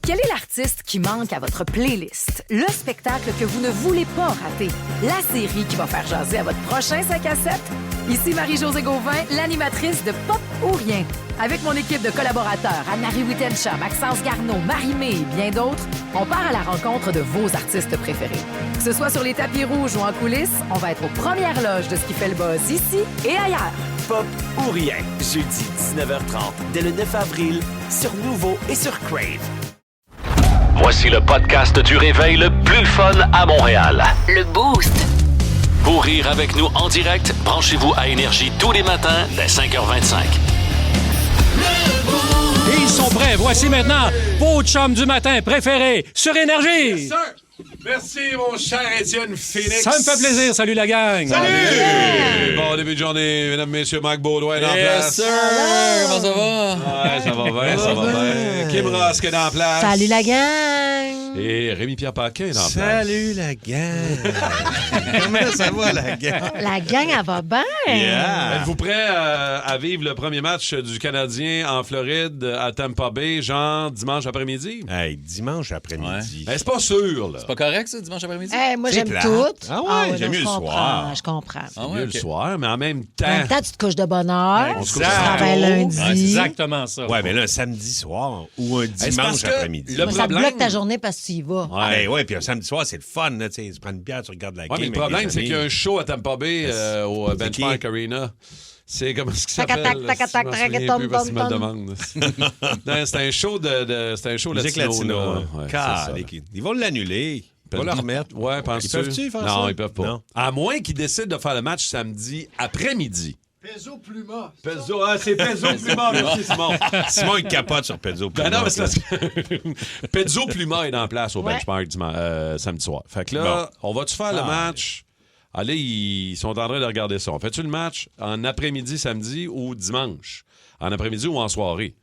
Quel est l'artiste qui manque à votre playlist? Le spectacle que vous ne voulez pas rater? La série qui va faire jaser à votre prochain 5 à 7? Ici Marie-Josée Gauvin, l'animatrice de Pop ou Rien. Avec mon équipe de collaborateurs, Anne-Marie Wittenshaw, Maxence Garneau, Marie-Mé et bien d'autres, on part à la rencontre de vos artistes préférés. Que ce soit sur les tapis rouges ou en coulisses, on va être aux premières loges de ce qui fait le buzz ici et ailleurs. Pop ou Rien, jeudi 19h30, dès le 9 avril, sur Nouveau et sur Crave. Voici le podcast du réveil le plus fun à Montréal. Le Boost. Pour rire avec nous en direct, branchez-vous à Énergie tous les matins dès 5h25. Et ils sont prêts. Voici maintenant vos chums du matin préférés sur Énergie. Yes, sir. Merci, mon cher Étienne Phoenix. Ça me fait plaisir. Salut la gang. Salut! Yeah. Bon début de journée, mesdames, messieurs. Marc Baudouin est en place. Sir. Comment ça va? Ouais, ça va bien, ça va bien. Kim Ross qui est en place. Salut la gang! Et Rémi-Pierre Paquin est en place. Salut la gang! Comment ça va, la gang? La gang, elle va bien! Yeah. Êtes-vous prêts à vivre le premier match du Canadien en Floride à Tampa Bay, genre dimanche après-midi? Hey, dimanche après-midi. Ben, c'est pas sûr, là. C'est pas correct, ça, dimanche après-midi? Hey, moi, C'est j'aime plate. tout. Ah ouais, j'aime non, mieux je le comprends, soir. Je comprends. Ah Mieux ouais, le ok. soir, mais en même temps... En même temps, tu te couches de bonne heure. On se couche Tu de travailles tôt. lundi. Ouais, c'est exactement ça. Ouais, mais là, un samedi soir ou un c'est parce dimanche que après-midi. le Moi, ça te problème- bloque ta journée parce que tu y vas. Ouais, puis un samedi soir, c'est le fun, là, tu sais. Tu prends une bière, tu regardes la Ouais, game. mais le avec problème, des c'est qu'il y a un amis. show à Tampa Bay au C'est Benchmark qui? Arena. C'est comment est-ce qu'il Tac, s'appelle? tac, tac, tac, Je m'en tac, souviens tom, plus parce tom, qu'il me le tom. demande. Non, c'est un show c'est un show Musique latino. latino. là. Hein. Ouais, c'est Car, ça. ils vont l'annuler. Ils vont le remettre. Ouais, penses-tu? Ils peuvent-tu faire ça? Non, ils peuvent pas. Non. À moins qu'ils décident de faire le match samedi après-midi. Pezzo Pluma. Pezzo, c'est Pezzo Pluma, merci Simon. Simon, il capote sur Pezzo. Ben non, mais c'est parce que Pezzo Pluma est en place au Ouais. Benchmark samedi soir. Fait que là, on va-tu faire le match? Allez, ils sont en train de regarder ça. On fait-tu le match en après-midi samedi ou dimanche? En après-midi ou en soirée?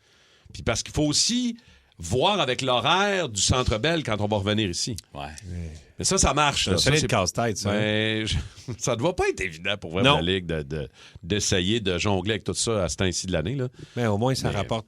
Puis parce qu'il faut aussi voir avec l'horaire du Centre Bell quand on va revenir ici. Ouais. Mais ça marche. C'est Là. un Ça, solide c'est- casse-tête, ça. Ben, ça ne doit pas être évident pour vraiment Non. la Ligue d'essayer de jongler avec tout ça à ce temps-ci de l'année. Là. Mais au moins, ça rapporte.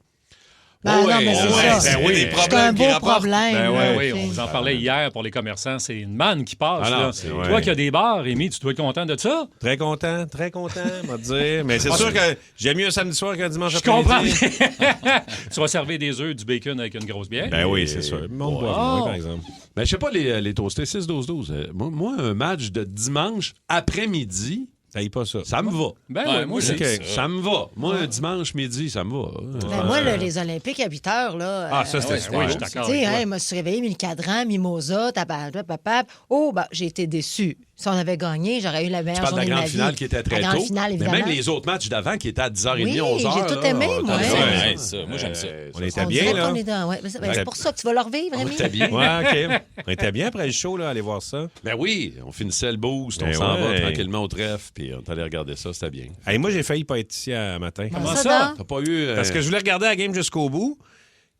Ben non, mais c'est ça. Ben oui, les C'est un problèmes qui beau rapportent. problème. Ben là, Oui, tu sais. on vous en parlait hier pour les commerçants. C'est une manne qui passe. Ah non, là. c'est- Toi qui as des bars, Rémi, tu dois être content de ça? Très content, on va te dire. Mais c'est sûr que j'aime mieux un samedi soir qu'un dimanche Je après-midi. comprends. Tu vas servir des œufs, du bacon avec une grosse bière. Ben oui, c'est sûr. Mon bois, par exemple. Ben, je sais pas, les toastés 6-12-12. Moi, un match de dimanche après-midi, T'ailles pas ça. ça me va. Ben Ouais, oui, moi ok. aussi. Ça me va. Moi, un dimanche midi, ça me va. Ben, moi, là, les Olympiques à 8 heures, là. Ah, ça, c'était Oui, super. je suis Tu d'accord sais, avec toi. hein, je me suis réveillée, mis le cadran, mimosa, tapapapap. Oh, ben, j'ai été déçue. Si on avait gagné, j'aurais eu la Tu meilleure parles de la journée de ma grande vie. finale qui était très La grande tôt. finale, mais évidemment. même les autres matchs d'avant qui étaient à 10h30, Oui, 11h. j'ai tout aimé, moi. Ouais, ça, moi, j'aime ça. On On était dirait bien, là. qu'on est dans- ouais, ben, c'est pour ça que tu vas le revivre, Rémi. C'était bien. Ouais, OK. On était bien après le show, là, aller voir ça. Ben oui, on finissait le boost, on Ben s'en va ouais. tranquillement au trèfle, puis on est allé regarder ça, c'était bien. Hey, moi, j'ai failli pas être ici à matin. Comment ça? T'as pas eu... Parce que je voulais regarder la game jusqu'au bout.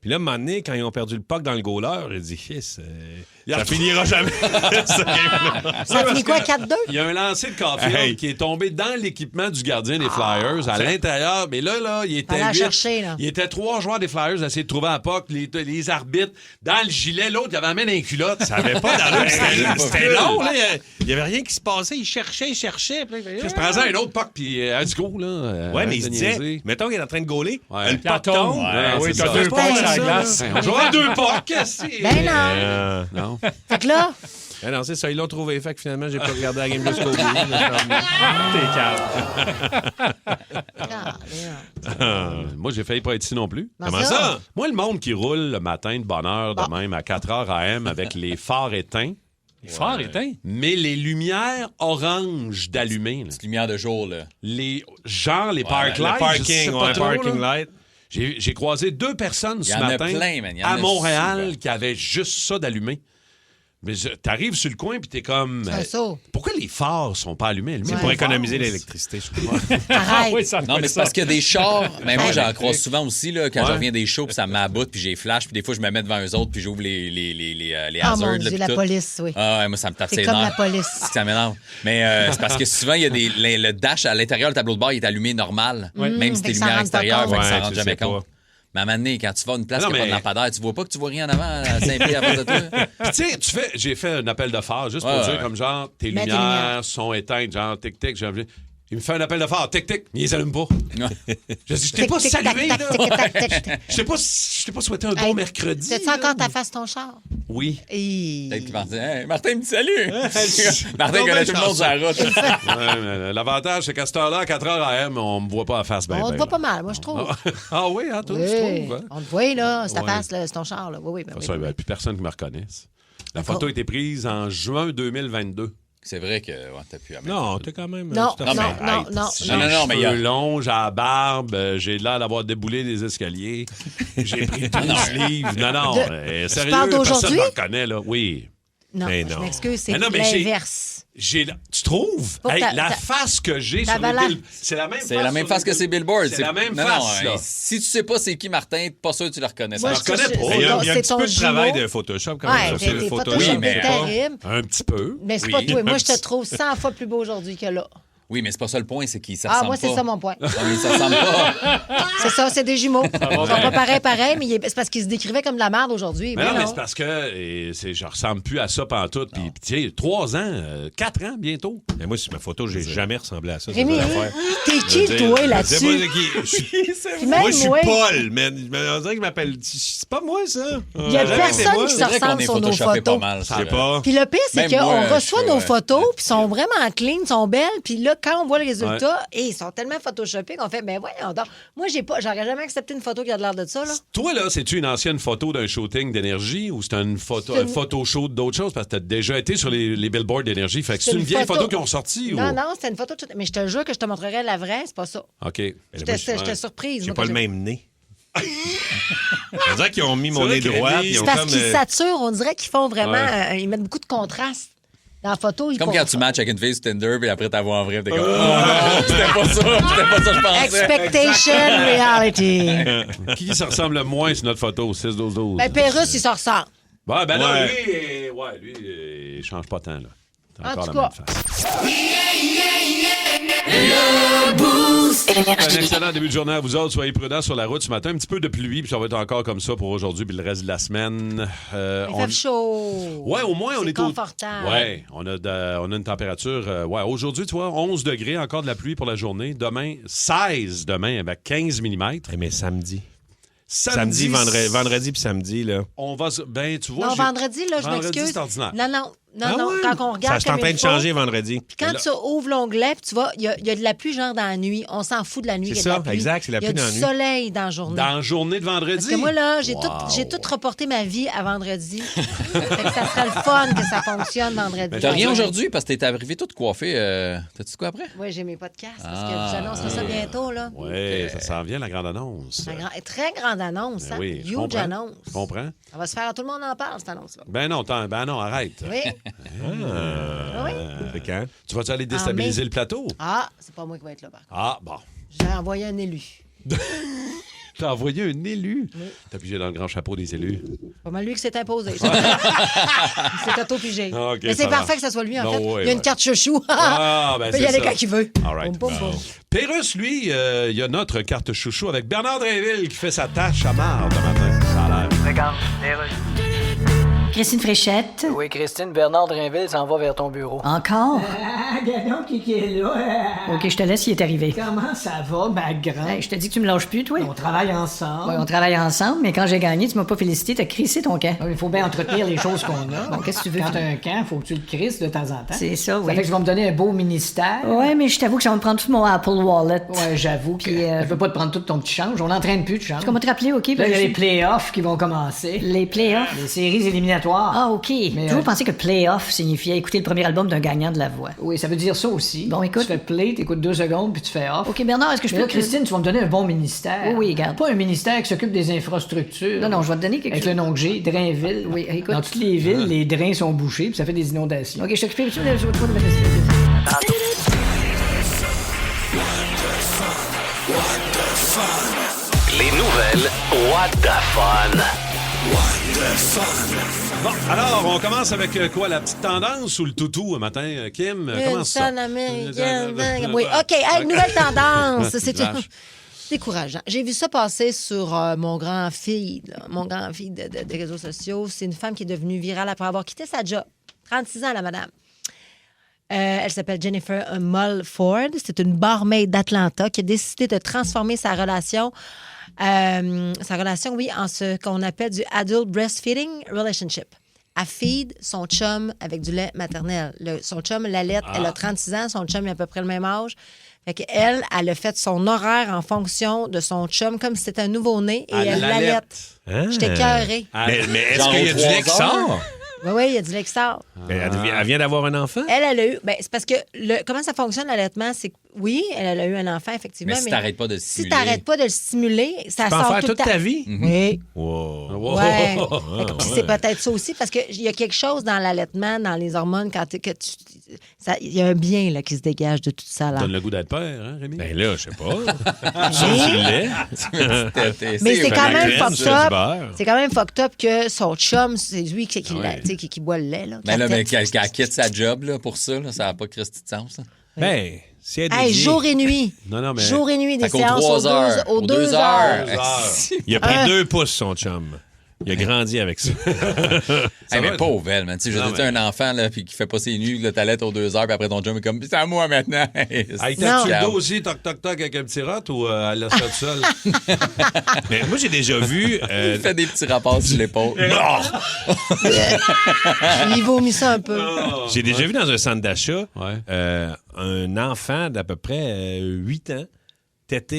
Puis là, un moment donné, quand ils ont perdu le puck dans le goaler, j'ai dit, Fils, ça finira jamais. cette game-là. Ça finit quoi, 4-2? Il y a un lancer de Caulfield Hey. qui est tombé dans l'équipement du gardien des Flyers à l'intérieur. Mais là, il était Fallait la 8. chercher, là. Il était 3 joueurs des Flyers à essayer de trouver à puck, les arbitres, dans le gilet. L'autre, il avait amené un culotte. Ça avait pas d'allure. C'était long, là. Il y avait rien qui se passait. Il cherchait. Je prends un autre puck, puis let's go, là. Ouais, mais il se arrête de disait, niaiser. mettons qu'il est en train de gauler, Ouais. le La puck tombe. Ouais, oui, c'est t'as ça. deux C'est points pas sur la ça, glace. On jouera à 2 pucks, qu'est-ce que c'est? Ben non. Non. Fait que là, Ah non, c'est ça, ils l'ont trouvé. Fait que finalement, j'ai pas regardé la game jusqu'au bout. T'es calme. Moi, j'ai failli pas être ici non plus. Comment ça? Moi, le monde qui roule le matin de bonne heure, de même, à 4h AM, avec les phares éteints, Les phares éteints. mais les lumières oranges d'allumées. là. Petite lumière de jour, là. Les park Le lights. je sais parking, pas ouais, trop, parking là. light. J'ai croisé 2 personnes ce Il y en a matin plein, man. Il y en à a Montréal souvent. qui avaient juste ça d'allumé. Mais t'arrives sur le coin puis t'es comme... c'est un saut. pourquoi les phares sont pas allumés? C'est pour économiser l'électricité, je crois. Arrête. Oui, ça Non, doit mais être c'est ça. parce qu'il y a des chars. Mais moi, j'en croise souvent aussi, là, quand Ouais. je reviens des shows, puis ça m'aboute, puis j'ai flash, puis des fois, je me mets devant eux autres, puis j'ouvre les Ah, hazards. mon là, Dieu, puis la tout. police, oui. Ah, ouais, moi, ça me tape C'est ses comme nerfs. la police. C'est que ça m'énerve. Mais c'est parce que souvent, il y a le dash à l'intérieur, le tableau de bord, il est allumé normal. Même si Fait t'es que ça lumière rentre pas extérieure, compte. fait que ça Ouais, rentre tu jamais sais compte. pas. Mais à un moment donné, quand tu vas à une place Non, qui n'a pas de mais- lampadaire, tu vois pas que tu vois rien en avant à 5 pieds à face de toi? Puis tu sais, j'ai fait un appel de phare juste pour Ouais, dire ouais. comme genre, tes Mets tes lumières lumières. sont éteintes, genre tic-tic, j'ai envie. Il me fait un appel de phare, tic-tic, mais ils allument pas. Je dis, je t'ai pas Tic, tic, salué, tac, là. tac, tic, tac, tic, tic. Je t'ai pas souhaité un bon Hey, mercredi. T'as-tu là. encore ta face ton char? Oui. Et... Peut-être qu'il va dire hey, Martin me dit salut! Martin Non, connaît mais tout le monde sur la route. Ouais, mais l'avantage, c'est qu'à cette heure-là, à 4h AM, on me voit pas à face ben, On te ben, voit là. pas mal, moi, je trouve. Ah oui, hein, toi, tu Oui. trouves? Hein? On te voit, là. C'est ta Ouais. face, là. C'est ton char, là. Oui, oui. Ben, De toute oui, façon, il oui. n'y a plus personne qui me reconnaisse. La photo a été prise en juin 2022. C'est vrai que t'as pu amener. Non, t'es quand même... Non, tout à non, fait. non, non. J'ai Non, les non, mais il y a- cheveux longs, j'ai la barbe, j'ai l'air d'avoir déboulé des escaliers. J'ai pris 12 livres. Non, sérieux, parles personne d'aujourd'hui? ne me reconnaît, là. Oui. Non, Mais je non. m'excuse, c'est Mais non, mais j'ai- l'inverse. Tu trouves? Pour Hey, ta- la ta- face que j'ai ta sur les valeur. billes, c'est la même face. C'est la même sur face les que ces billboards. C'est la même Non, face, non, là. si tu sais pas c'est qui Martin, pas sûr que tu le reconnais. Moi, Ça. je reconnais pas. Mais il y a un c'est petit ton peu de travail jumeau. de Photoshop quand Ouais, même. t'es Le Photoshop, Oui, mais- c'est terrible. Un petit peu. Mais c'est Oui. pas toi. Moi, Un je te petit- trouve 100 fois plus beau aujourd'hui que là. Oui, mais c'est pas ça le point, c'est qu'il ça Ah, ressemble moi, pas. c'est ça mon point. Ah oui, ça ressemble pas. C'est ça, c'est des jumeaux. Ils sont pas pareil, mais c'est parce qu'ils se décrivaient comme de la merde aujourd'hui. Mais non, mais c'est parce que je ressemble plus à ça pantoute. Puis, tu sais, 3 ans, 4 ans bientôt. Mais moi, sur ma photo, j'ai jamais ressemblé à ça. c'est Rémi, ça l'affaire. t'es Je veux qui, dire, toi, je sais là-dessus? pas c'est qui. Je suis- Puis même Moi, je suis moi, Paul, mais on dirait que je m'appelle. C'est pas moi, ça. il y a Arrêtez-moi. personne qui se C'est vrai qu'on ressemble est sur nos photoshopé pas photos. mal. Je sais pas. Puis le pire, c'est Même qu'on moi, reçoit je nos suis, photos, puis sont vraiment clean, sont belles, puis là, quand on voit le résultat, et ils sont tellement photoshopés qu'on fait, ben voyons donc. Moi, j'aurais jamais accepté une photo qui a de l'air de ça, là. Toi, là, c'est-tu une ancienne photo d'un shooting d'énergie ou c'est une photo, C'est un une- photo show d'autres choses? Parce que t'as déjà été sur les billboards d'énergie. Fait que c'est une vieille photo qu'ils ont sortie ou... Non, non, c'était une photo de... Mais je te jure que je te montrerai la vraie, c'est pas ça. OK. J'étais surprise. J'ai moi, pas quand le j'ai- même nez. On dirait qu'ils ont mis mon C'est vrai nez que droit. Rémi- puis ils C'est ont parce comme, qu'ils saturent, on dirait qu'ils font vraiment... Ouais. ils mettent beaucoup de contraste. Dans la photo, ils Comme font- quand tu matches avec une fille sur Tinder, puis après t'as en vrai, t'es comme. Oh non, c'était pas ça, je pensais. Expectation reality. Qui se ressemble le moins sur notre photo? 6-12-12. Ben, Pérus, il s'en ressort. Ben là, Ouais. lui, il change pas tant, là. T'as En encore tout la cas. même face. Un excellent début de journée à vous autres. Soyez prudents sur la route ce matin. Un petit peu de pluie, puis ça va être encore comme ça pour aujourd'hui, puis le reste de la semaine. Il fait chaud. Ouais, au moins, on C'est est confortable. Ouais, on a une température. Ouais, aujourd'hui, tu vois, 11 degrés, encore de la pluie pour la journée. Demain, 16 demain, avec 15 mm. Mais samedi. Samedi, vendredi puis samedi, là. On va. Ben, tu vois. Non, j'ai- vendredi, là, je Vendredi, m'excuse. c'est ordinaire. Non, Ah ouais? quand on regarde. Ça, c'est en comme train il de faut, changer vendredi. Puis quand tu ouvres l'onglet, puis tu vois, il y a de la pluie genre dans la nuit. On s'en fout de la nuit. C'est qu'il y a de ça, la pluie. exact, c'est la pluie dans la Il y nuit. a du soleil dans la journée. Dans la journée de vendredi. Parce que moi, là, j'ai Wow. tout reporté ma vie à vendredi. Fait que ça serait le fun que ça fonctionne vendredi. T'as rien aujourd'hui parce que t'es arrivé tout coiffé. T'as-tu quoi après? Oui, j'ai mes podcasts parce que j'annoncerai ça bientôt, là. Oui, ça s'en vient, la grande annonce. Très grande annonce, Ben hein? oui, je Huge comprends. annonce. Je comprends. Ça va se faire, tout le monde en parle, cette annonce-là. Ben non, arrête. Oui. Oui. C'est quand? Tu vas-tu aller déstabiliser le plateau? Ah, c'est pas moi qui vais être là, par contre. Ah, bon. J'ai envoyé un élu. T'as envoyé un élu. T'as pigé dans le grand chapeau des élus. Pas mal lui qui s'est imposé. Il s'est auto-pigé. Ah, ok, Mais ça c'est parfait marche. que ça soit lui, en Non, fait. ouais, Il y a une ouais. carte chouchou. Ah, ben Il peut y c'est aller ça. quand il veut. All right. Boum, boum, boum. Pérus, lui, il y a notre carte chouchou avec Bernard Drinville qui fait sa tâche à marde ce matin. Ça a l'air. Christine Fréchette. Oui, Christine, Bernard Drinville s'en va vers ton bureau. Encore? Ah, Gadon qui est là. OK, je te laisse, il est arrivé. Comment ça va, ma grande? Hey, je te dis que tu me lâches plus, toi. On travaille ensemble. Ouais, on travaille ensemble, mais quand j'ai gagné, tu m'as pas félicité, t'as crissé ton camp. Il faut bien entretenir les choses qu'on a. Bon, qu'est-ce que tu veux? Quand t'as un camp, faut que tu le crisses de temps en temps. C'est ça, Ça oui. fait que tu vas me donner un beau ministère. Ouais, mais je t'avoue que ça va me prendre tout mon Apple Wallet. Ouais, j'avoue que Puis, je veux pas te prendre tout ton petit change. On n'entraîne plus de change. Comment te rappeler, OK? Là, il y a je- les playoffs qui vont commencer. Les playoffs. Les séries éliminatoires. Ah, OK. J'ai toujours pensé que playoff signifiait écouter le premier album d'un gagnant de La Voix. Oui, ça veut dire ça aussi. Bon, écoute. Tu fais play, t'écoutes 2 secondes, puis tu fais off. OK, Bernard, est-ce que je Mais peux... là, Christine, tu vas me donner un bon ministère. Oui, oui, garde. Pas un ministère qui s'occupe des infrastructures. Non, non, je vais te donner quelque Avec chose. le nom que j'ai, Drainville. Oui, écoute. Dans toutes les villes, les drains sont bouchés, puis ça fait des inondations. OK, je t'explique. Je vais te Les nouvelles What the Fun. Bon, alors, on commence avec quoi? La petite tendance ou le toutou un matin, Kim? Comment Une ça? scène américaine. Oui, OK. Hey, nouvelle tendance. C'est Vache. décourageant. J'ai vu ça passer sur mon grand feed, des réseaux sociaux. C'est une femme qui est devenue virale après avoir quitté sa job. 36 ans, la madame. Elle s'appelle Jennifer Mulford. C'est une barmaid d'Atlanta qui a décidé de transformer sa relation, en ce qu'on appelle du adult breastfeeding relationship. Elle feed son chum avec du lait maternel. Son chum l'allait, elle a 36 ans, son chum il a à peu près le même âge. Fait qu'elle, elle a fait son horaire en fonction de son chum, comme si c'était un nouveau-né, et elle l'allait. J'étais écœurée. Mais est-ce qu'il y a du lait qui sort? Oui, il y a du lait qui sort. Elle vient d'avoir un enfant? Elle a eu... c'est parce que comment ça fonctionne, l'allaitement, c'est que oui, elle a eu un enfant, effectivement. Mais si t'arrêtes pas de le stimuler... Si t'arrêtes pas de le stimuler, ça sort faire tout toute ta vie? Oui. Wow. Ouais. Puis c'est peut-être ça aussi, parce qu'il y a quelque chose dans l'allaitement, dans les hormones, il y a un bien là, qui se dégage de tout ça. Là. Donne le goût d'être père, hein, Rémi? Ben là, je sais pas. Sauf sur le lait. Mais c'est quand même fucked up. beurre. C'est quand même fucked up que son chum, c'est lui qui boit le lait. Là, Mais là, qu'elle quitte sa job là, pour ça, là, ça n'a pas Christy de sens. Là. Ben, si elle Hey, jour et nuit. Non, mais... Jour et nuit, des Ça coûte séances 3 heures. aux 2 heures. Il a pris 2 pouces, son chum. Il a grandi avec ça. Mais pauvre elle, man. Tu sais, j'ai un enfant là, puis qui fait pas ses nuits, t'allaites aux 2 heures, puis après ton chum est comme, c'est à moi maintenant. T'as-tu le dos aussi, toc, toc, toc, avec un petit rat ou elle laisse ça tout seul? Mais moi, j'ai déjà vu... Il fait des petits rapports sur l'épaule. Il vomit ça un peu. J'ai déjà vu dans un centre d'achat un enfant d'à peu près 8 ans tété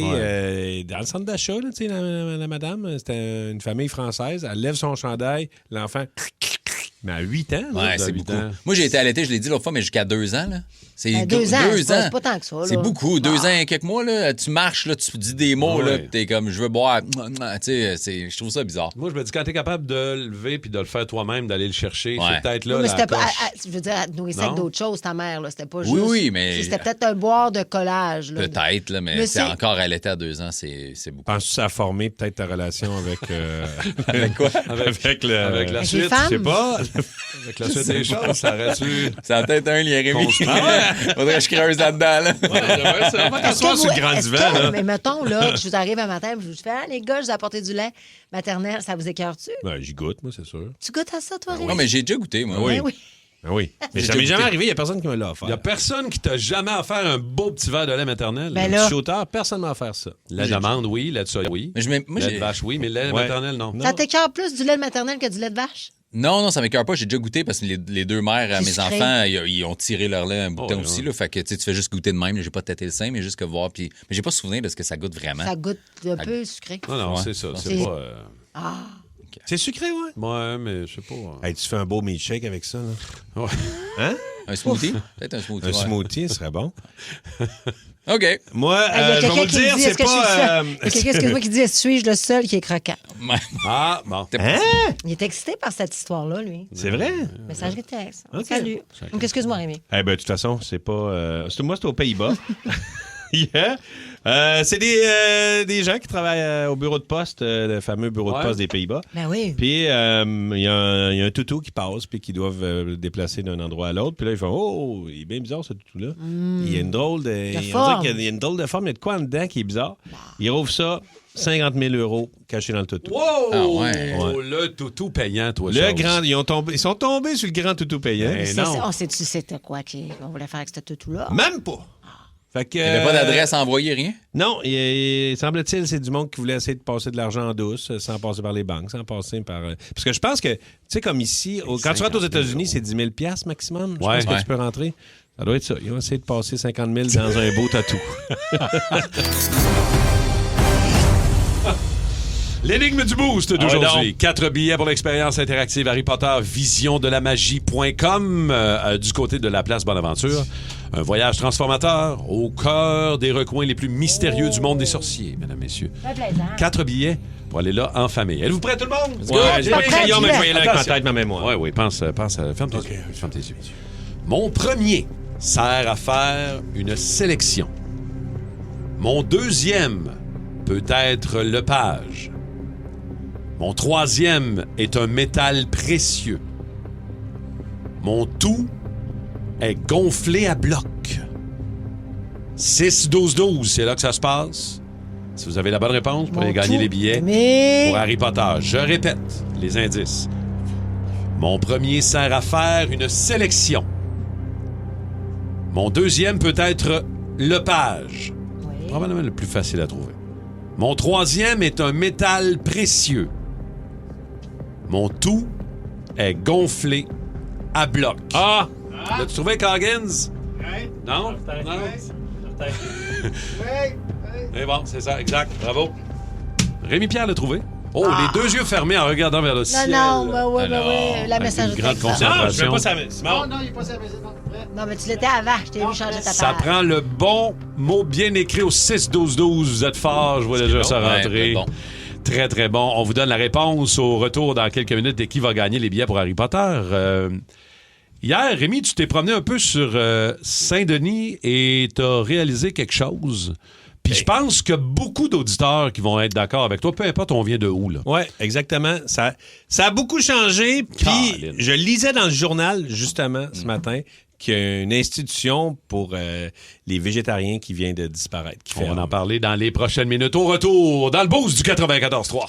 dans le centre d'achat, là, tu sais, la madame, c'était une famille française, elle lève son chandail, l'enfant... Mais à 8 ans, là, c'est beaucoup. Moi, j'ai été allaité, je l'ai dit l'autre fois, mais jusqu'à 2 ans. Là. C'est 2 ans, c'est pas tant que ça. Là. C'est beaucoup. 2 ans et quelques mois, là, tu marches, là, tu dis des mots, là, puis t'es comme, je veux boire. Je trouve ça bizarre. Moi, je me dis, quand t'es capable de lever puis de le faire toi-même, d'aller le chercher, c'est peut-être là. Mais c'était pas. Je veux dire, elle te nourrissait avec d'autres choses, ta mère. Là. C'était pas juste. Oui, mais. C'était peut-être un boire de collage. Là. Peut-être, là, mais c'est encore allaité à 2 ans, c'est beaucoup. Penses-tu que ça a formé peut-être ta relation avec. Avec quoi? Avec la suite. Je sais pas. Avec la suite des choses, ça aurait-tu. Ça a peut-être un lien, Rémi. Faudrait que je creuse là-dedans. Là. On va t'asseoir sur le grand divan. Mais mettons, là, que je vous arrive un matin et je vous fais, les gars, je vous ai apporté du lait maternel, ça vous écœure-tu? Ben, j'y goûte, moi, c'est sûr. Tu goûtes à ça, toi, Rémi? Non, mais j'ai déjà goûté, moi. Oui. Oui. Oui. Mais ça m'est jamais arrivé, il n'y a personne qui me l'a offert. Il n'y a personne qui t'a jamais offert un beau petit verre de lait maternel. Ben Le là. petit auteur, personne ne m'a offert ça. Lait d'amande, oui. Lait de soya, oui. Mais lait de vache, oui. Mais lait maternel, non. Ça t'écœure plus du lait maternel que du lait de vache? Non, ça m'écoeure pas. J'ai déjà goûté parce que les 2 mères à mes sucré. enfants, ils ont tiré leur lait un bouton aussi. Là, fait que tu fais juste goûter de même. J'ai pas têté le sein, mais juste que voir. Puis, mais j'ai pas souvenir de ce que ça goûte vraiment. Ça goûte un peu sucré. Non, c'est ça. C'est pas. C'est sucré, ouais? Ouais, mais je sais pas. Hey, tu fais un beau milkshake avec ça, là. Ouais. Hein? Un smoothie? Peut-être un smoothie. Un smoothie, ce serait bon. OK. Moi, je vais vous le dire, c'est pas... Il y a quelqu'un, excuse-moi, qui dit, suis-je le seul qui est croquant? Ah, bon. Hein? Il est excité par cette histoire-là, lui. C'est vrai? Messagerie de texte. OK. Salut. Donc, excuse-moi, Rémi. Eh bien, de toute façon, c'est pas... moi, c'est aux Pays-Bas. C'est des gens qui travaillent au bureau de poste, le fameux bureau de poste des Pays-Bas. Ben oui. Puis, il y a un toutou qui passe, puis qui doivent le déplacer d'un endroit à l'autre. Puis là, ils font « Oh, il est bien bizarre, ce toutou-là. Il y a une drôle de... On dirait qu'il y a une drôle de forme. Il y a de quoi en dedans qui est bizarre. Ils rouvrent ça, 50 000 € cachés dans le toutou. Wow! Ah ouais. Le toutou payant, toi, Le grand... Ils sont tombés sur le grand toutou payant. On sait-tu c'était quoi qu'on voulait faire avec ce toutou-là? Même pas! Fait que, Il n'y avait pas d'adresse à envoyer, rien? Non, semble-t-il, c'est du monde qui voulait essayer de passer de l'argent en douce, sans passer par les banques, sans passer par... Parce que je pense que, tu sais, comme ici, quand tu rentres aux États-Unis, c'est 10 000 $ maximum. Je pense que tu peux rentrer. Ça doit être ça. Ils ont essayé de passer 50 000 dans un beau tatou. L'énigme du boost d'aujourd'hui. 4 billets pour l'expérience interactive Harry Potter visiondelamagie.com du côté de la place Bonaventure. Un voyage transformateur au cœur des recoins les plus mystérieux du monde des sorciers, mesdames, messieurs. 4 billets pour aller là en famille. Êtes-vous prêts, tout le monde? Ouais, j'ai pas de crayon, mais je vais y aller avec ma tête, ma mémoire. Oui, pense à... Ferme tes yeux. Ferme tes yeux. Mon premier sert à faire une sélection. Mon deuxième peut être le page. Mon troisième est un métal précieux. Mon tout est gonflé à bloc. 6-12-12, c'est là que ça se passe. Si vous avez la bonne réponse, vous pourrez Mon gagner tout les billets aimé. pour Harry Potter. Je répète les indices. Mon premier sert à faire une sélection. Mon deuxième peut être le page. Oui. Probablement le plus facile à trouver. Mon troisième est un métal précieux. Mon tout est gonflé à bloc. Ah! L'as-tu trouvé, Coggins? Non? Non? Mais bon, c'est ça, exact. Bravo. Rémi-Pierre l'a trouvé. Oh, les deux yeux fermés en regardant vers le ciel. Non, oui, Alors, la avec messagerie. une grande texte. Non, je concentration. vais pas ça. Simon. Non, il est pas ça, mais c'est bon. Non, mais tu l'étais avant. Je t'ai vu changer ta Ça page. prend le bon mot bien écrit au 6-12-12. Vous êtes fort, je vois déjà ça Ouais, rentrer. bon. Très, très bon. On vous donne la réponse au retour dans quelques minutes de qui va gagner les billets pour Harry Potter. Hier, Rémi, tu t'es promené un peu sur Saint-Denis et t'as réalisé quelque chose. Puis je pense que beaucoup d'auditeurs qui vont être d'accord avec toi, peu importe on vient de où, là. Oui, exactement. Ça a beaucoup changé. Puis Caroline. je lisais dans le journal, justement, ce matin, qu'il y a une institution pour les végétariens qui vient de disparaître. On va en parler dans les prochaines minutes. Au retour, dans le boost du 94.3.